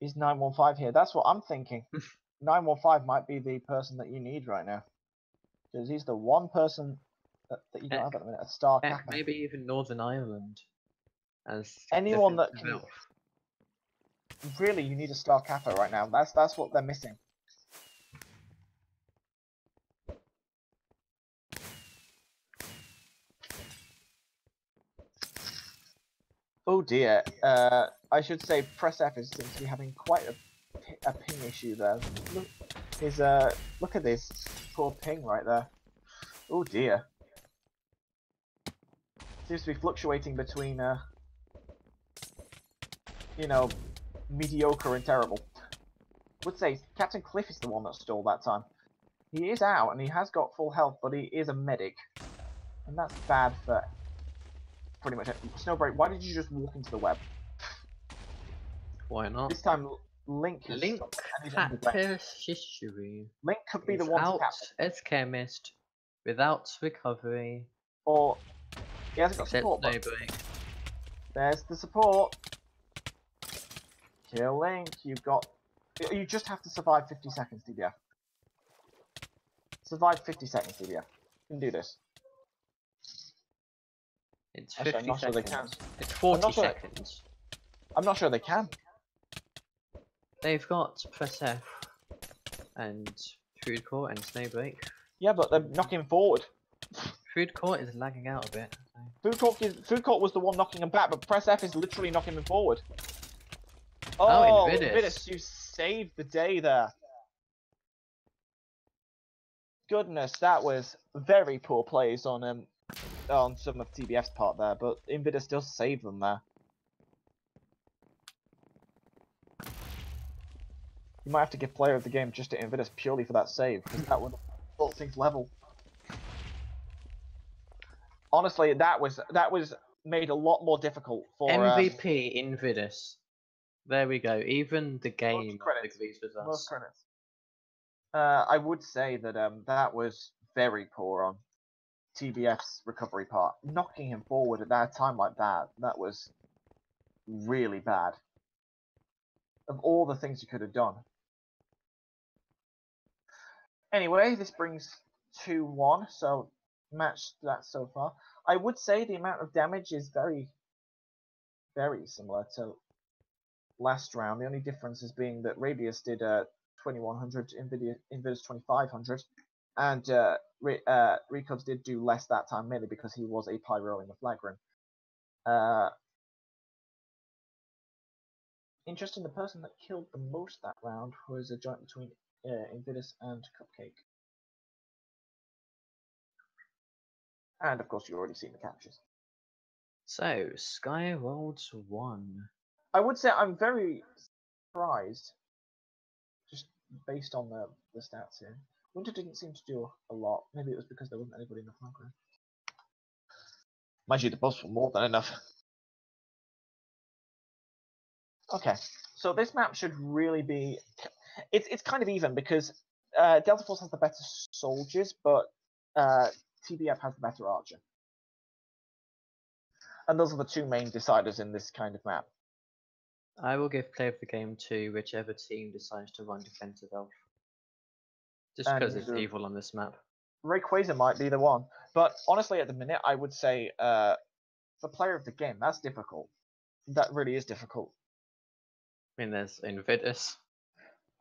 Is 915 here? That's what I'm thinking. 915 might be the person that you need right now. Because he's the one person that you don't have at the minute, a star Heck, capper. maybe even Northern Ireland. As Anyone that can... Elf. Really, you need a star capper right now. That's what they're missing. Oh dear. I should say Press F seems to be having quite a ping issue there. Look at this poor ping right there. Oh dear. Seems to be fluctuating between you know, mediocre and terrible. Would say Captain Cliff is the one that stalled that time. He is out and he has got full health, but he is a medic, and that's bad for pretty much it. Snowbreak, why did you just walk into the web? Why not? This time Link has Link stopped and he's under threat. Practice history. Link could be the Is one to out capture. as chemist without recovery. Or he hasn't got Except support, but Snowbreak. there's the support. Kill Link, you've got... You just have to survive 50 seconds, DBF. Survive 50 seconds, DBF. You can do this. It's Actually, 50 I'm not sure they seconds. can. It's 40 not sure- seconds. I'm not sure they can. They've got Press F and Food Court and Snowbreak. Yeah, but they're knocking forward. Food Court is lagging out a bit. Food Court was the one knocking him back, but Press F is literally knocking him forward. Oh, Oh, Invidus. you saved the day there. Goodness, that was very poor plays on some of TBF's part there, but Invidus still saved them there. You might have to give player of the game just to Invidus purely for that save, because that would have brought things level. Honestly, that was made a lot more difficult for MVP Invidus. There we go. Even the game credits. agrees with us. Most credits. I would say that that was very poor on TBF's recovery part. Knocking him forward at that time like that was really bad. Of all the things you could have done. Anyway, this brings 2-1, so match that so far. I would say the amount of damage is very, very similar to last round. The only difference is being that Rabius did 2100, Invidus 2500, and Recubs did do less that time, mainly because he was a pyro in the flag room. Interesting, the person that killed the most that round was a joint between Invidus and Cupcake. And of course, you've already seen the captures. So, Sky Worlds 1. I would say I'm very surprised, just based on the stats here. Winter didn't seem to do a lot. Maybe it was because there wasn't anybody in the flag room. Mind you, the boss were more than enough. Okay, so this map should really be... It's kind of even, because Delta Force has the better soldiers, but TBF has the better archer. And those are the two main deciders in this kind of map. I will give play of the game to whichever team decides to run defensive elf. Just because it's evil on this map. Rayquaza might be the one. But honestly, at the minute, I would say the player of the game, that's difficult. That really is difficult. I mean, there's Invidus.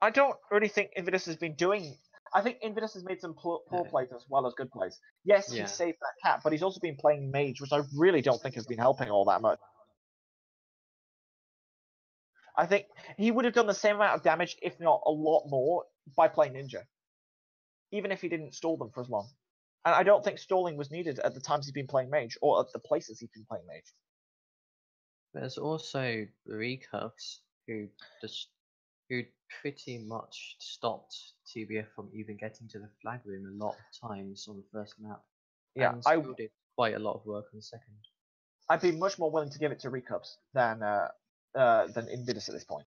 I don't really think Invidus has been doing... I think Invidus has made some poor plays as well as good plays. Yes, he saved that cat, but he's also been playing Mage, which I really don't think has been helping all that much. I think he would have done the same amount of damage, if not a lot more, by playing Ninja. Even if he didn't stall them for as long. And I don't think stalling was needed at the times he's been playing Mage, or at the places he's been playing Mage. There's also Recubs, who pretty much stopped TBF from even getting to the flag room a lot of times on the first map. Yeah, and still did quite a lot of work on the second. I'd be much more willing to give it to Recubs than Invidus at this point.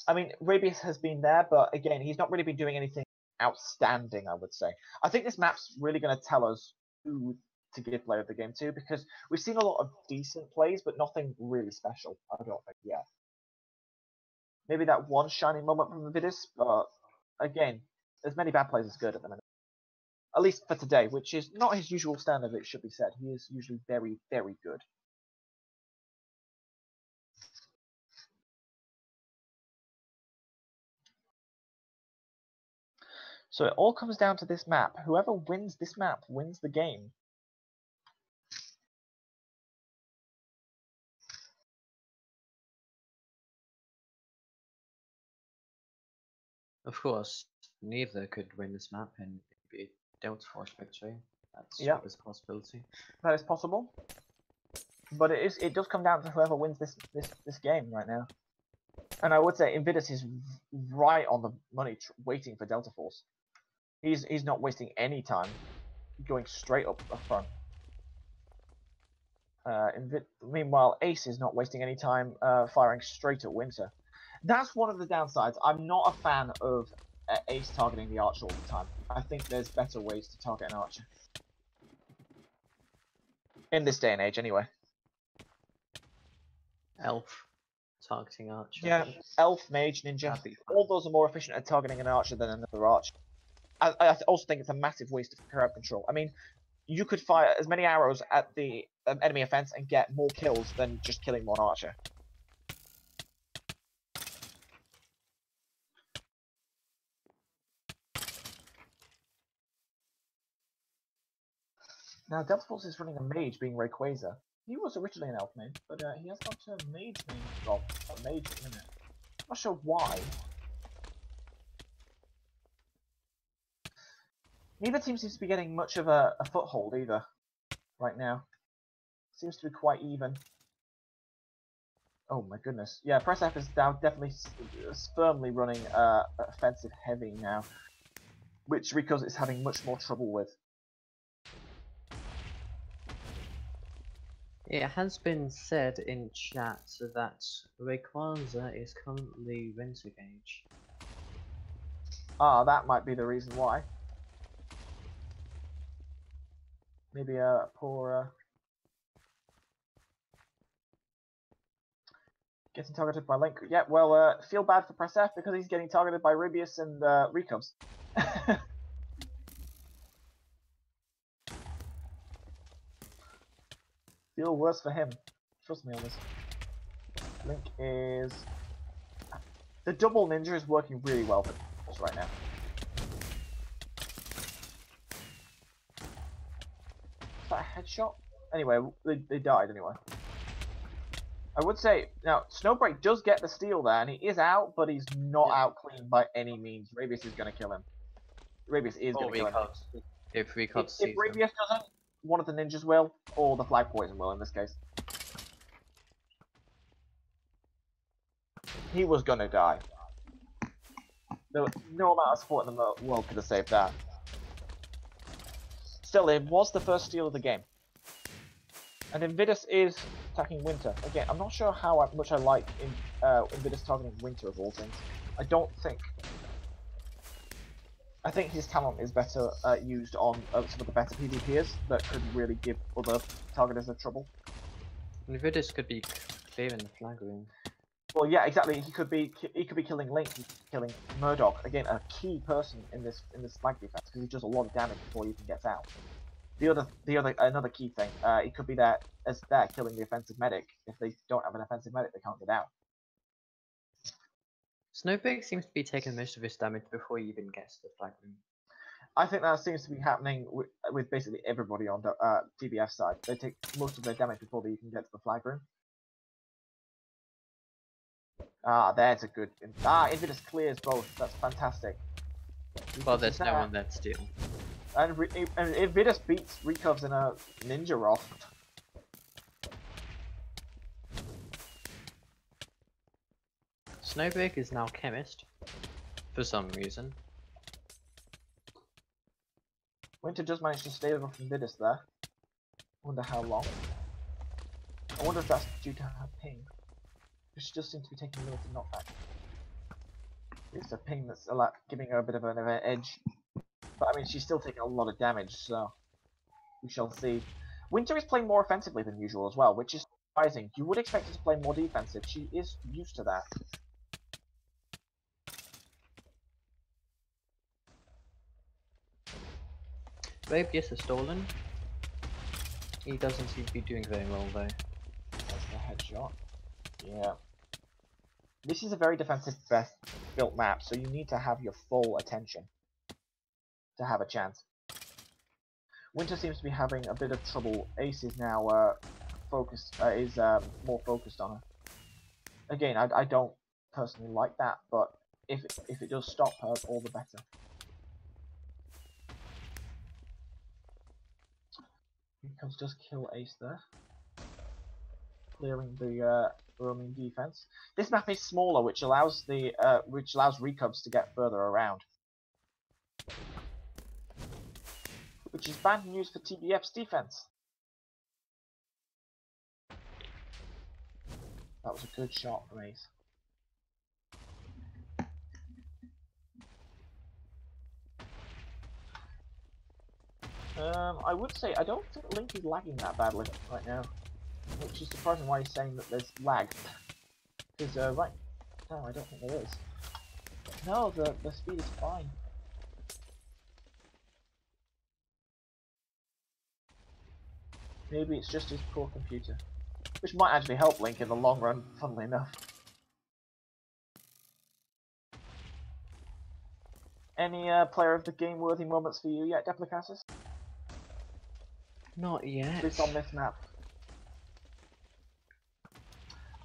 I mean, Rabius has been there, but again, he's not really been doing anything outstanding, I would say. I think this map's really going to tell us who to give player of the game to, because we've seen a lot of decent plays, but nothing really special, I don't think, yet. maybe that one shining moment from Vidis, but again, there's many bad players as good at the minute. At least for today, which is not his usual standard, it should be said. He is usually very, very good. So it all comes down to this map. Whoever wins this map wins the game. Of course, neither could win this map and be Delta Force victory. That's Yeah. always a possibility. That is possible. But it does come down to whoever wins this game right now. And I would say Invidus is right on the money waiting for Delta Force. He's not wasting any time going straight up front. Meanwhile, Ace is not wasting any time firing straight at Winter. That's one of the downsides. I'm not a fan of Ace targeting the Archer all the time. I think there's better ways to target an Archer. In this day and age, anyway. Elf targeting Archer. Yeah, Elf, Mage, Ninja. All those are more efficient at targeting an Archer than another Archer. I also think it's a massive waste of crowd control. I mean, you could fire as many arrows at the enemy offense and get more kills than just killing one Archer. Now, Delta Force is running a Mage, being Rayquaza. He was originally an Elf Mage, but he has gone to a Mage main. Well, a Mage at the minute. I'm not sure why. Neither team seems to be getting much of a foothold either, right now. Seems to be quite even. Oh my goodness. Yeah, Press F is now definitely firmly running offensive heavy now, which Rico's is having much more trouble with. It has been said in chat that Rayquaza is currently Winter Gauge. Ah, that might be the reason why. Maybe a poor getting targeted by Link. Yeah, well, feel bad for Press F because he's getting targeted by Rubius and Recubs. Feel worse for him. Trust me on this. Link is... The double ninja is working really well for us right now. Is that a headshot? Anyway, they died anyway. I would say, now, Snowbreak does get the steal there, and he is out, but he's not out clean by any means. Rabius is going to kill him. Rabius is going to kill him. If Rabius doesn't, one of the ninjas will, or the Flag Poison will in this case. He was going to die. No amount of support in the world could have saved that. Still, it was the first steal of the game. And Invidus is attacking Winter. Again, I'm not sure how much I like Invidus targeting Winter of all things. I think his talent is better used on some of the better PvPers that could really give other targeters a trouble. Invidus could be clearing the flag room. Well, yeah, exactly. He could be killing Link, he could be killing Murdoch. Again, a key person in this flag defense because he does a lot of damage before he even gets out. Another key thing, he could be there killing the offensive medic. If they don't have an offensive medic, they can't get out. Snowbreak seems to be taking most of his damage before he even gets to the flag room. I think that seems to be happening with basically everybody on the TBF side. They take most of their damage before they even get to the flag room. Ah, there's a good... Invidus clears both. That's fantastic. Well, there's no one there to steal. And Invidus beats Recovs in a Ninja Roft. Snowbreak is now Chemist, for some reason. Winter does manage to stay with Invidus there. Wonder how long. I wonder if that's due to her ping. She does seem to be taking limited knockback. It's a ping that's giving her a bit of an edge. But I mean, she's still taking a lot of damage, so we shall see. Winter is playing more offensively than usual as well, which is surprising. You would expect her to play more defensive. She is used to that. Rabius has stolen. He doesn't seem to be doing very well though. That's the headshot. Yeah. This is a very defensive best built map, so you need to have your full attention to have a chance. Winter seems to be having a bit of trouble. Ace is now more focused on her. Again, I don't personally like that, but if it does stop her, all the better. Comes just kill Ace there, clearing the roaming defense. This map is smaller, which allows recubs to get further around, which is bad news for TBF's defense. That was a good shot from Ace. I would say I don't think Link is lagging that badly right now, which is surprising why he's saying that there's lag. Because right now I don't think there is. No, the speed is fine. Maybe it's just his poor computer, which might actually help Link in the long run, funnily enough. Any player of the game worthy moments for you yet, Deplicatus? Not yet. At least on this map.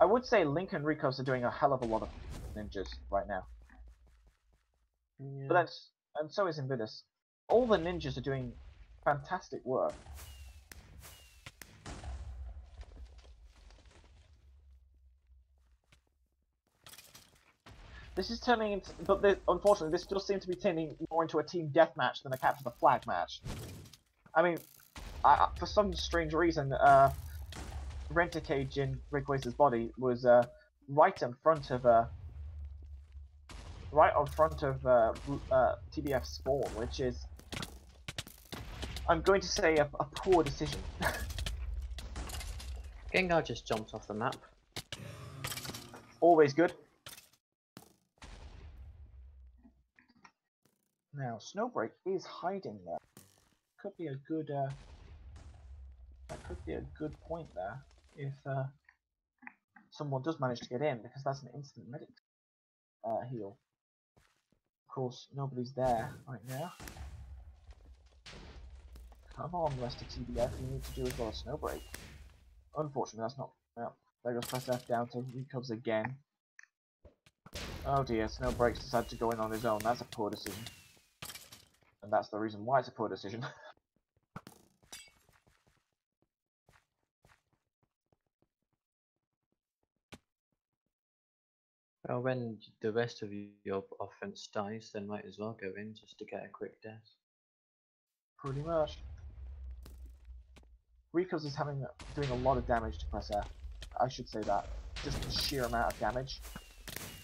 I would say Link and Ricos are doing a hell of a lot of ninjas right now. Yeah. But and so is Invidus. All the ninjas are doing fantastic work. This is turning into, unfortunately, this does seem to be turning more into a team deathmatch than a capture the flag match. I mean, for some strange reason, Rent-A-Cage in Rayquaza's body was right on front of TBF spawn, which is, I'm going to say, a poor decision. Gengar just jumped off the map. Always good. Now, Snowbreak is hiding there. Could be a good. That could be a good point there if someone does manage to get in, because that's an instant medic heal. Of course, nobody's there right now. Come on, rest of TBF, you need to do as well as Snowbreak. Unfortunately, that's not. Well, there goes press F down to recovers again. Oh dear, Snowbreak's decided to go in on his own. That's a poor decision. And that's the reason why it's a poor decision. Well, when the rest of your offense dies, then might as well go in just to get a quick death. Pretty much. Ricos is doing a lot of damage to press F. I should say that. Just the sheer amount of damage.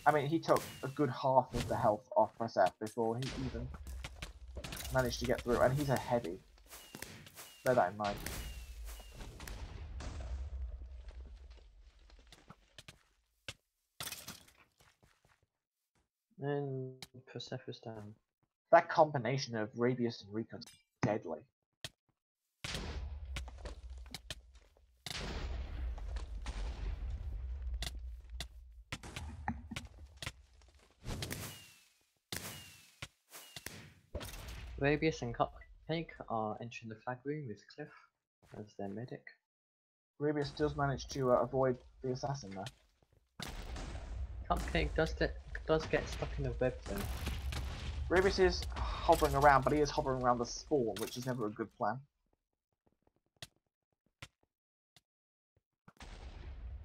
I mean, he took a good half of the health off press F before he even managed to get through, and he's a heavy. Bear that in mind. And Persephone's down. That combination of Rabius and Ricos is deadly. Rabius and Cupcake are entering the flag room with Cliff as their medic. Rabius does manage to avoid the assassin there. Cupcake does get stuck in a web though. Rabius is hovering around, but he is hovering around the spawn, which is never a good plan.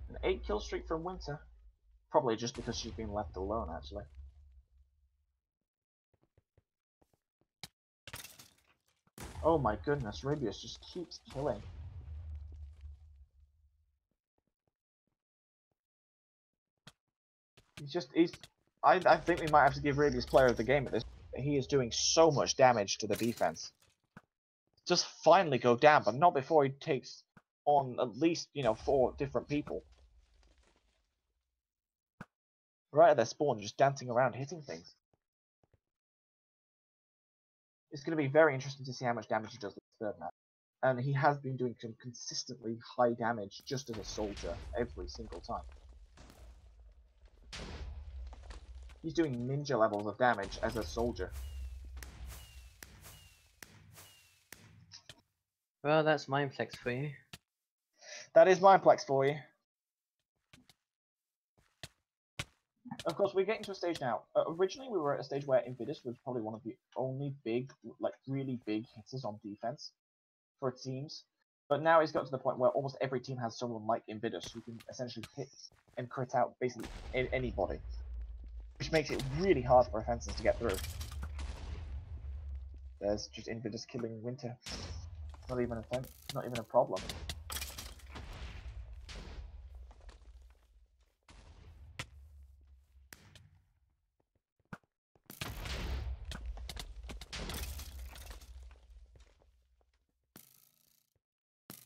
An 8 kill streak from Winter. Probably just because she's been left alone, actually. Oh my goodness, Rabius just keeps killing. I think we might have to give Rabius player of the game at this point. He is doing so much damage to the defense. Just finally go down, but not before he takes on at least, 4 different people. Right at their spawn, just dancing around, hitting things. It's going to be very interesting to see how much damage he does this third match. And he has been doing some consistently high damage just as a soldier every single time. He's doing ninja levels of damage as a soldier. Well, that's Mindflex for you. That is Mindplex for you. Of course, we're getting to a stage now. Originally, we were at a stage where Invidus was probably one of the only big, like really big hitters on defense for teams. But now it's got to the point where almost every team has someone like Invidus who can essentially hit and crit out basically anybody, which makes it really hard for offenses to get through. There's just Invidus killing Winter. Not even a problem.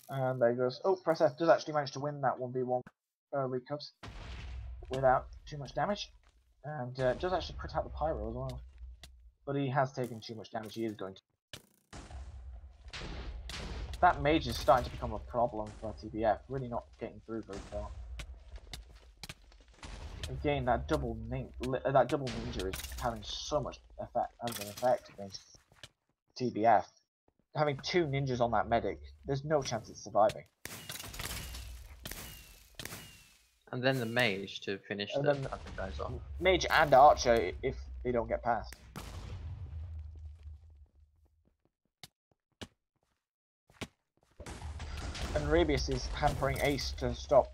And there goes. Oh, Press F does actually manage to win that 1v1 recovs without too much damage. And does actually crit out the Pyro as well. But he has taken too much damage, he is going to. That Mage is starting to become a problem for TBF, really not getting through very far. Again, that double ninja is having so much effect against TBF. Having two ninjas on that medic, there's no chance it's surviving. And then the mage to finish the other guys off. Mage and Archer if they don't get past. And Rabius is hampering Ace to stop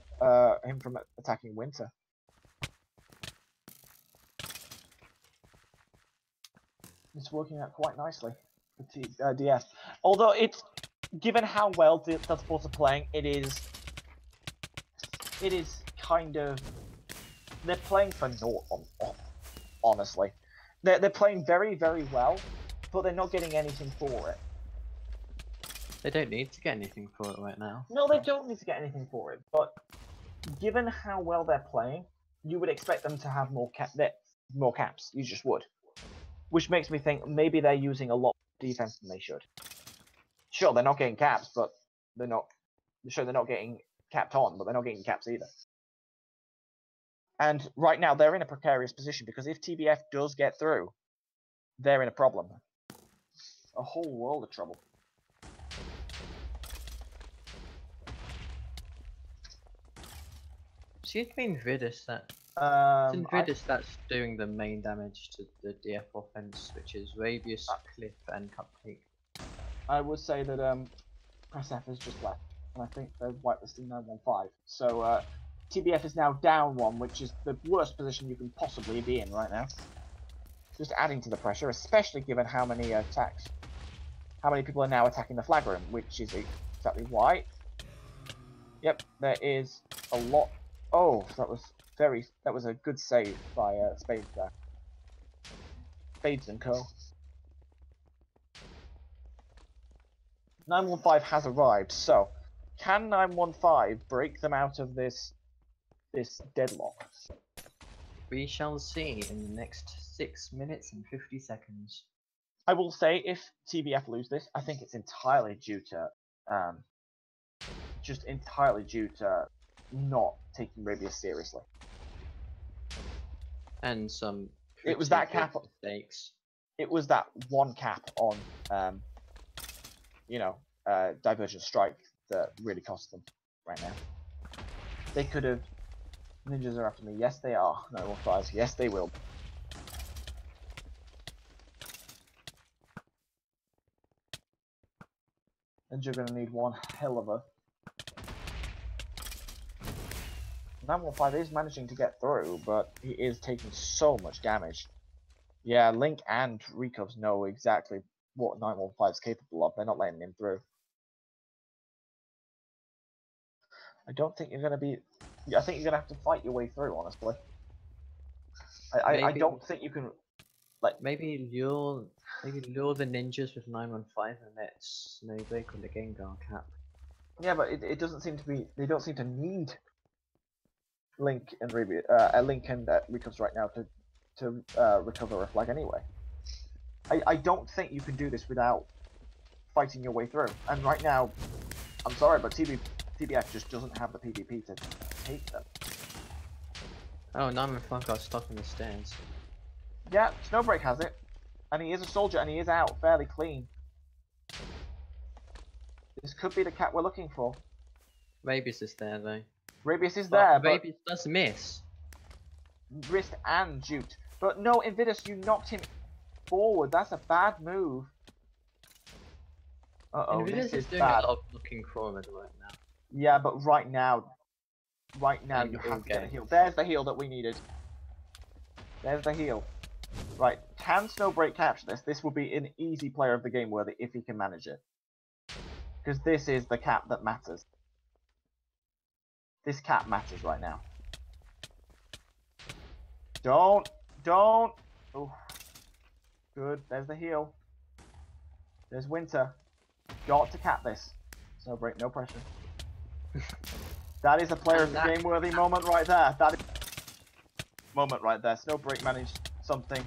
him from attacking Winter. It's working out quite nicely for DS. Although it's, given how well the Deltaforce are playing, it is kind of, they're playing for naught. Honestly, they're playing very, very well, but they're not getting anything for it. They don't need to get anything for it right now. No, they don't need to get anything for it. But given how well they're playing, you would expect them to have more caps. You just would. Which makes me think maybe they're using a lot more defense than they should. Sure, they're not getting caps, but they're not getting capped on, but they're not getting caps either. And right now they're in a precarious position because if TBF does get through, they're in a problem. A whole world of trouble. So it's Invidus that. It's Invidus that's doing the main damage to the DF offense, which is Rabius, Cliff, and Cupcake. I would say that Press F has just left, and I think they're whitelisting 915. So TBF is now down one, which is the worst position you can possibly be in right now. Just adding to the pressure, especially given how many people are now attacking the flag room, which is exactly why. Yep, there is a lot. Oh, that was a good save by Spades there. Spades and Co. 915 has arrived, so can 915 break them out of this deadlock? We shall see in the next 6 minutes and 50 seconds. I will say, if TBF lose this, I think it's entirely due to not taking Rabius seriously. And some it was that cap mistakes. It was that one cap on Divergent Strike that really cost them right now. They could have. Ninjas are after me. Yes, they are. No, 5. Yes, they will. And you're going to need one hell of a. 915 is managing to get through, but he is taking so much damage. Yeah, Link and Recubs know exactly what 915 is capable of. They're not letting him through. I don't think you're going to be. I think you're going to have to fight your way through, honestly. I don't think you can. Maybe lure the ninjas with 915 and let Snowbreak on the Gengar cap. Yeah, but it doesn't seem to be. They don't seem to need Link and Recubs right now to recover a flag anyway. I don't think you can do this without fighting your way through. And right now, I'm sorry, but TBF just doesn't have the PvP to take them. Oh, now my phone got stuck in the stairs. Yeah, Snowbreak has it. And he is a soldier, and he is out fairly clean. This could be the cat we're looking for. Rabius is there though. Rabius is there, but Rabius does miss. wrist and jute. But no, Invidus, you knocked him forward. That's a bad move. Uh-oh, Invidus this is is doing bad. a lot of looking forward right now. Yeah, but right now And you have to get a okay. heal. There's the heal that we needed. There's the heal. Right, can Snowbreak capture this? This will be an easy player of the game worthy if he can manage it. Because this is the cap that matters. This cap matters right now. Don't. Oh, good. There's the heal. There's Winter. Got to cap this. Snowbreak, no pressure. That is a player of the game worthy moment right there. That is moment right there. Snowbreak managed something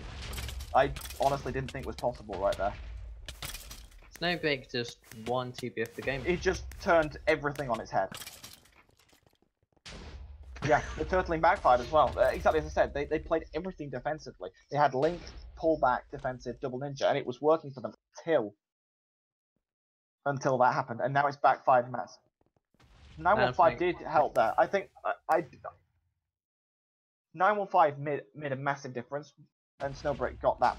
I honestly didn't think was possible right there. Snowbreak just won TBF the game. It just turned everything on its head. Yeah, the turtling backfired as well. Exactly as I said, they played everything defensively. They had Link, pullback, defensive, double ninja, and it was working for them until that happened, and now it's backfired mass. 915 did help there. I think 915 made a massive difference, and Snowbreak got that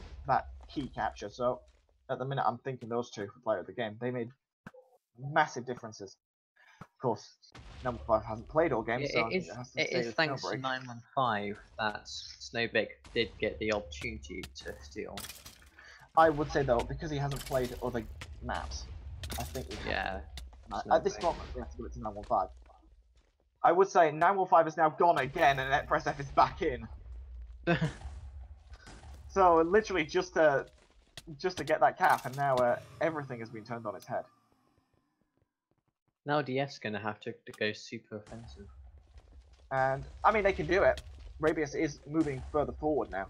key capture. So at the minute, I'm thinking those two for player of the game. They made massive differences. Of course, number 5 hasn't played all game, so It is thanks to 915 that Snowbreak did get the opportunity to steal. I would say though, because he hasn't played other maps, I think we have at this moment we have to give it to 915. I would say 915 is now gone again, and Press F is back in. So literally just to get that cap, and now everything has been turned on its head. Now DF's gonna have to go super offensive. And I mean, they can do it. Rabius is moving further forward now.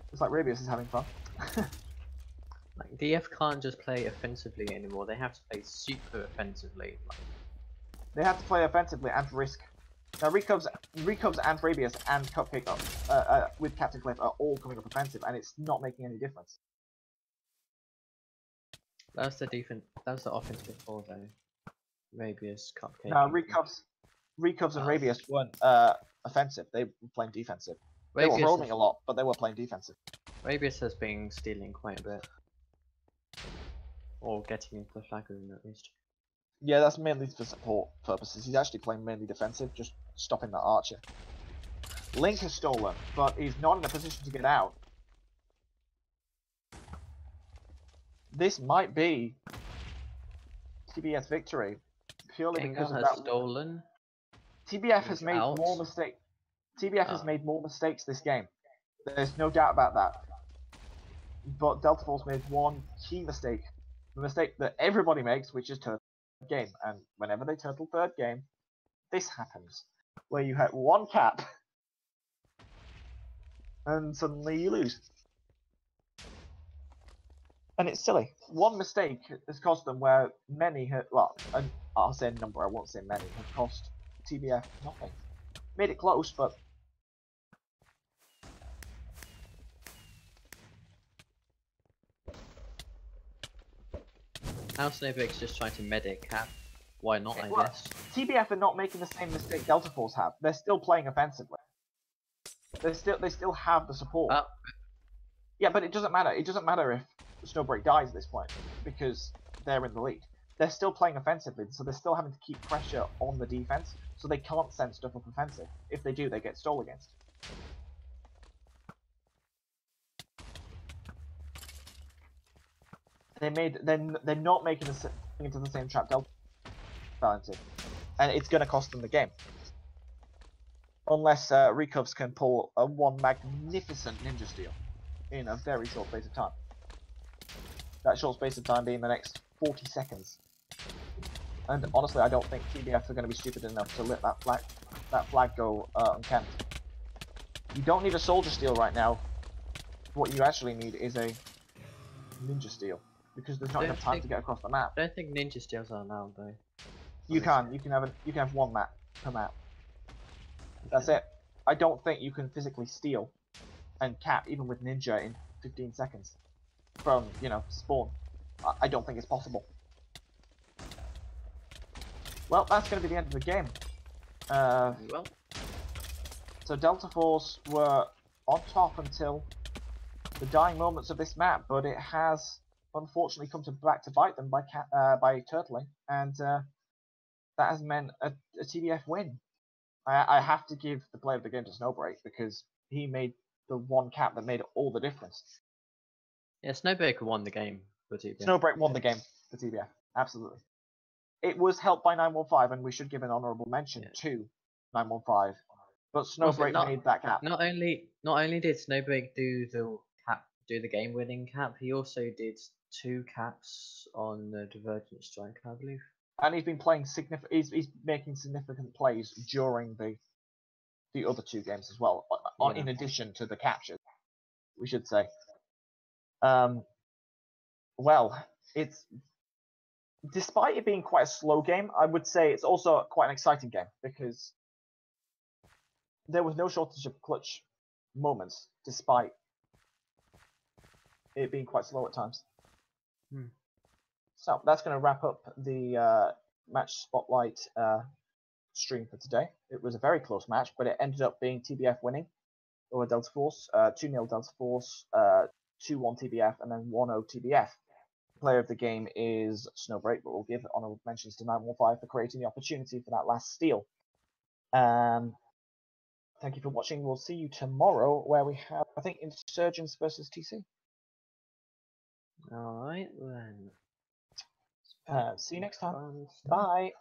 Looks like Rabius is having fun. Like DF can't just play offensively anymore. They have to play super offensively. They have to play offensively and risk. Now Recubs and Rabius and Cupcake with Captain Cliff are all coming up offensive, and it's not making any difference. That was the defense. That was the offense before though. Rabius, Cupcake. Now Recubs and Rabius weren't offensive. They were playing defensive. They were roaming a lot, but they were playing defensive. Rabius has been stealing quite a bit. Or getting into the flag room at least. Yeah, that's mainly for support purposes. He's actually playing mainly defensive, just stopping that archer. Link has stolen, but he's not in a position to get out. This might be TBS victory, purely because of that. Stolen. TBF has made more mistakes. TBF has made more mistakes this game. There's no doubt about that. But Delta Force made one key mistake. The mistake that everybody makes, which is turtle game. And whenever they turtle third game, this happens. Where you have one cap, and suddenly you lose. And it's silly. One mistake has cost them where many have, well, I'll say a number, I won't say many, have cost TBF nothing. Made it close, but Now Snowbreak's just trying to medic cap. Why not, I guess? TBF are not making the same mistake Delta Force have. They're still playing offensively. They still have the support. Yeah, but it doesn't matter. It doesn't matter if Snowbreak dies at this point, because they're in the lead. They're still playing offensively, so they're still having to keep pressure on the defense, so they can't send stuff up offensive. If they do, they get stole against. They're not making into the same trap Delta into, and it's going to cost them the game. Unless Recubs can pull one magnificent ninja steal in a very short space of time. That short space of time being the next 40 seconds. And honestly, I don't think TBF are going to be stupid enough to let that flag go uncapped. You don't need a soldier steal right now. What you actually need is a ninja steal, because there's not enough time to get across the map. I don't think ninja steals are allowed though. You can have one map per map. That's it. I don't think you can physically steal and cap even with ninja in 15 seconds from, you know, spawn. I don't think it's possible. Well, that's going to be the end of the game. Well, So Delta Force were on top until the dying moments of this map, but it has unfortunately come back to bite them by turtling, and that has meant a TBF win. I have to give the player of the game to Snowbreak, because he made the one cap that made all the difference. yeah, Snowbreaker won the game for TBF. Snowbreak won the game for TBF, absolutely. It was helped by 915, and we should give an honourable mention to 915. But Snowbreak made that cap. Not only did Snowbreak do the game-winning cap, he also did 2 caps on the Divergent Strike, I believe. And he's been playing he's making significant plays during the other 2 games as well, in addition to the captures, we should say. Well, it's, despite it being quite a slow game, I would say it's also quite an exciting game, because there was no shortage of clutch moments, despite it being quite slow at times. So that's going to wrap up the Match Spotlight stream for today. It was a very close match, but it ended up being TBF winning over Delta Force, 2-0 Delta Force, 2-1 TBF, and then 1-0 TBF. Player of the game is Snowbreak, but we'll give honorable mentions to 915 for creating the opportunity for that last steal. Thank you for watching. We'll see you tomorrow, where we have, I think, Insurgents versus TC. Alright then. See you next time. Bye.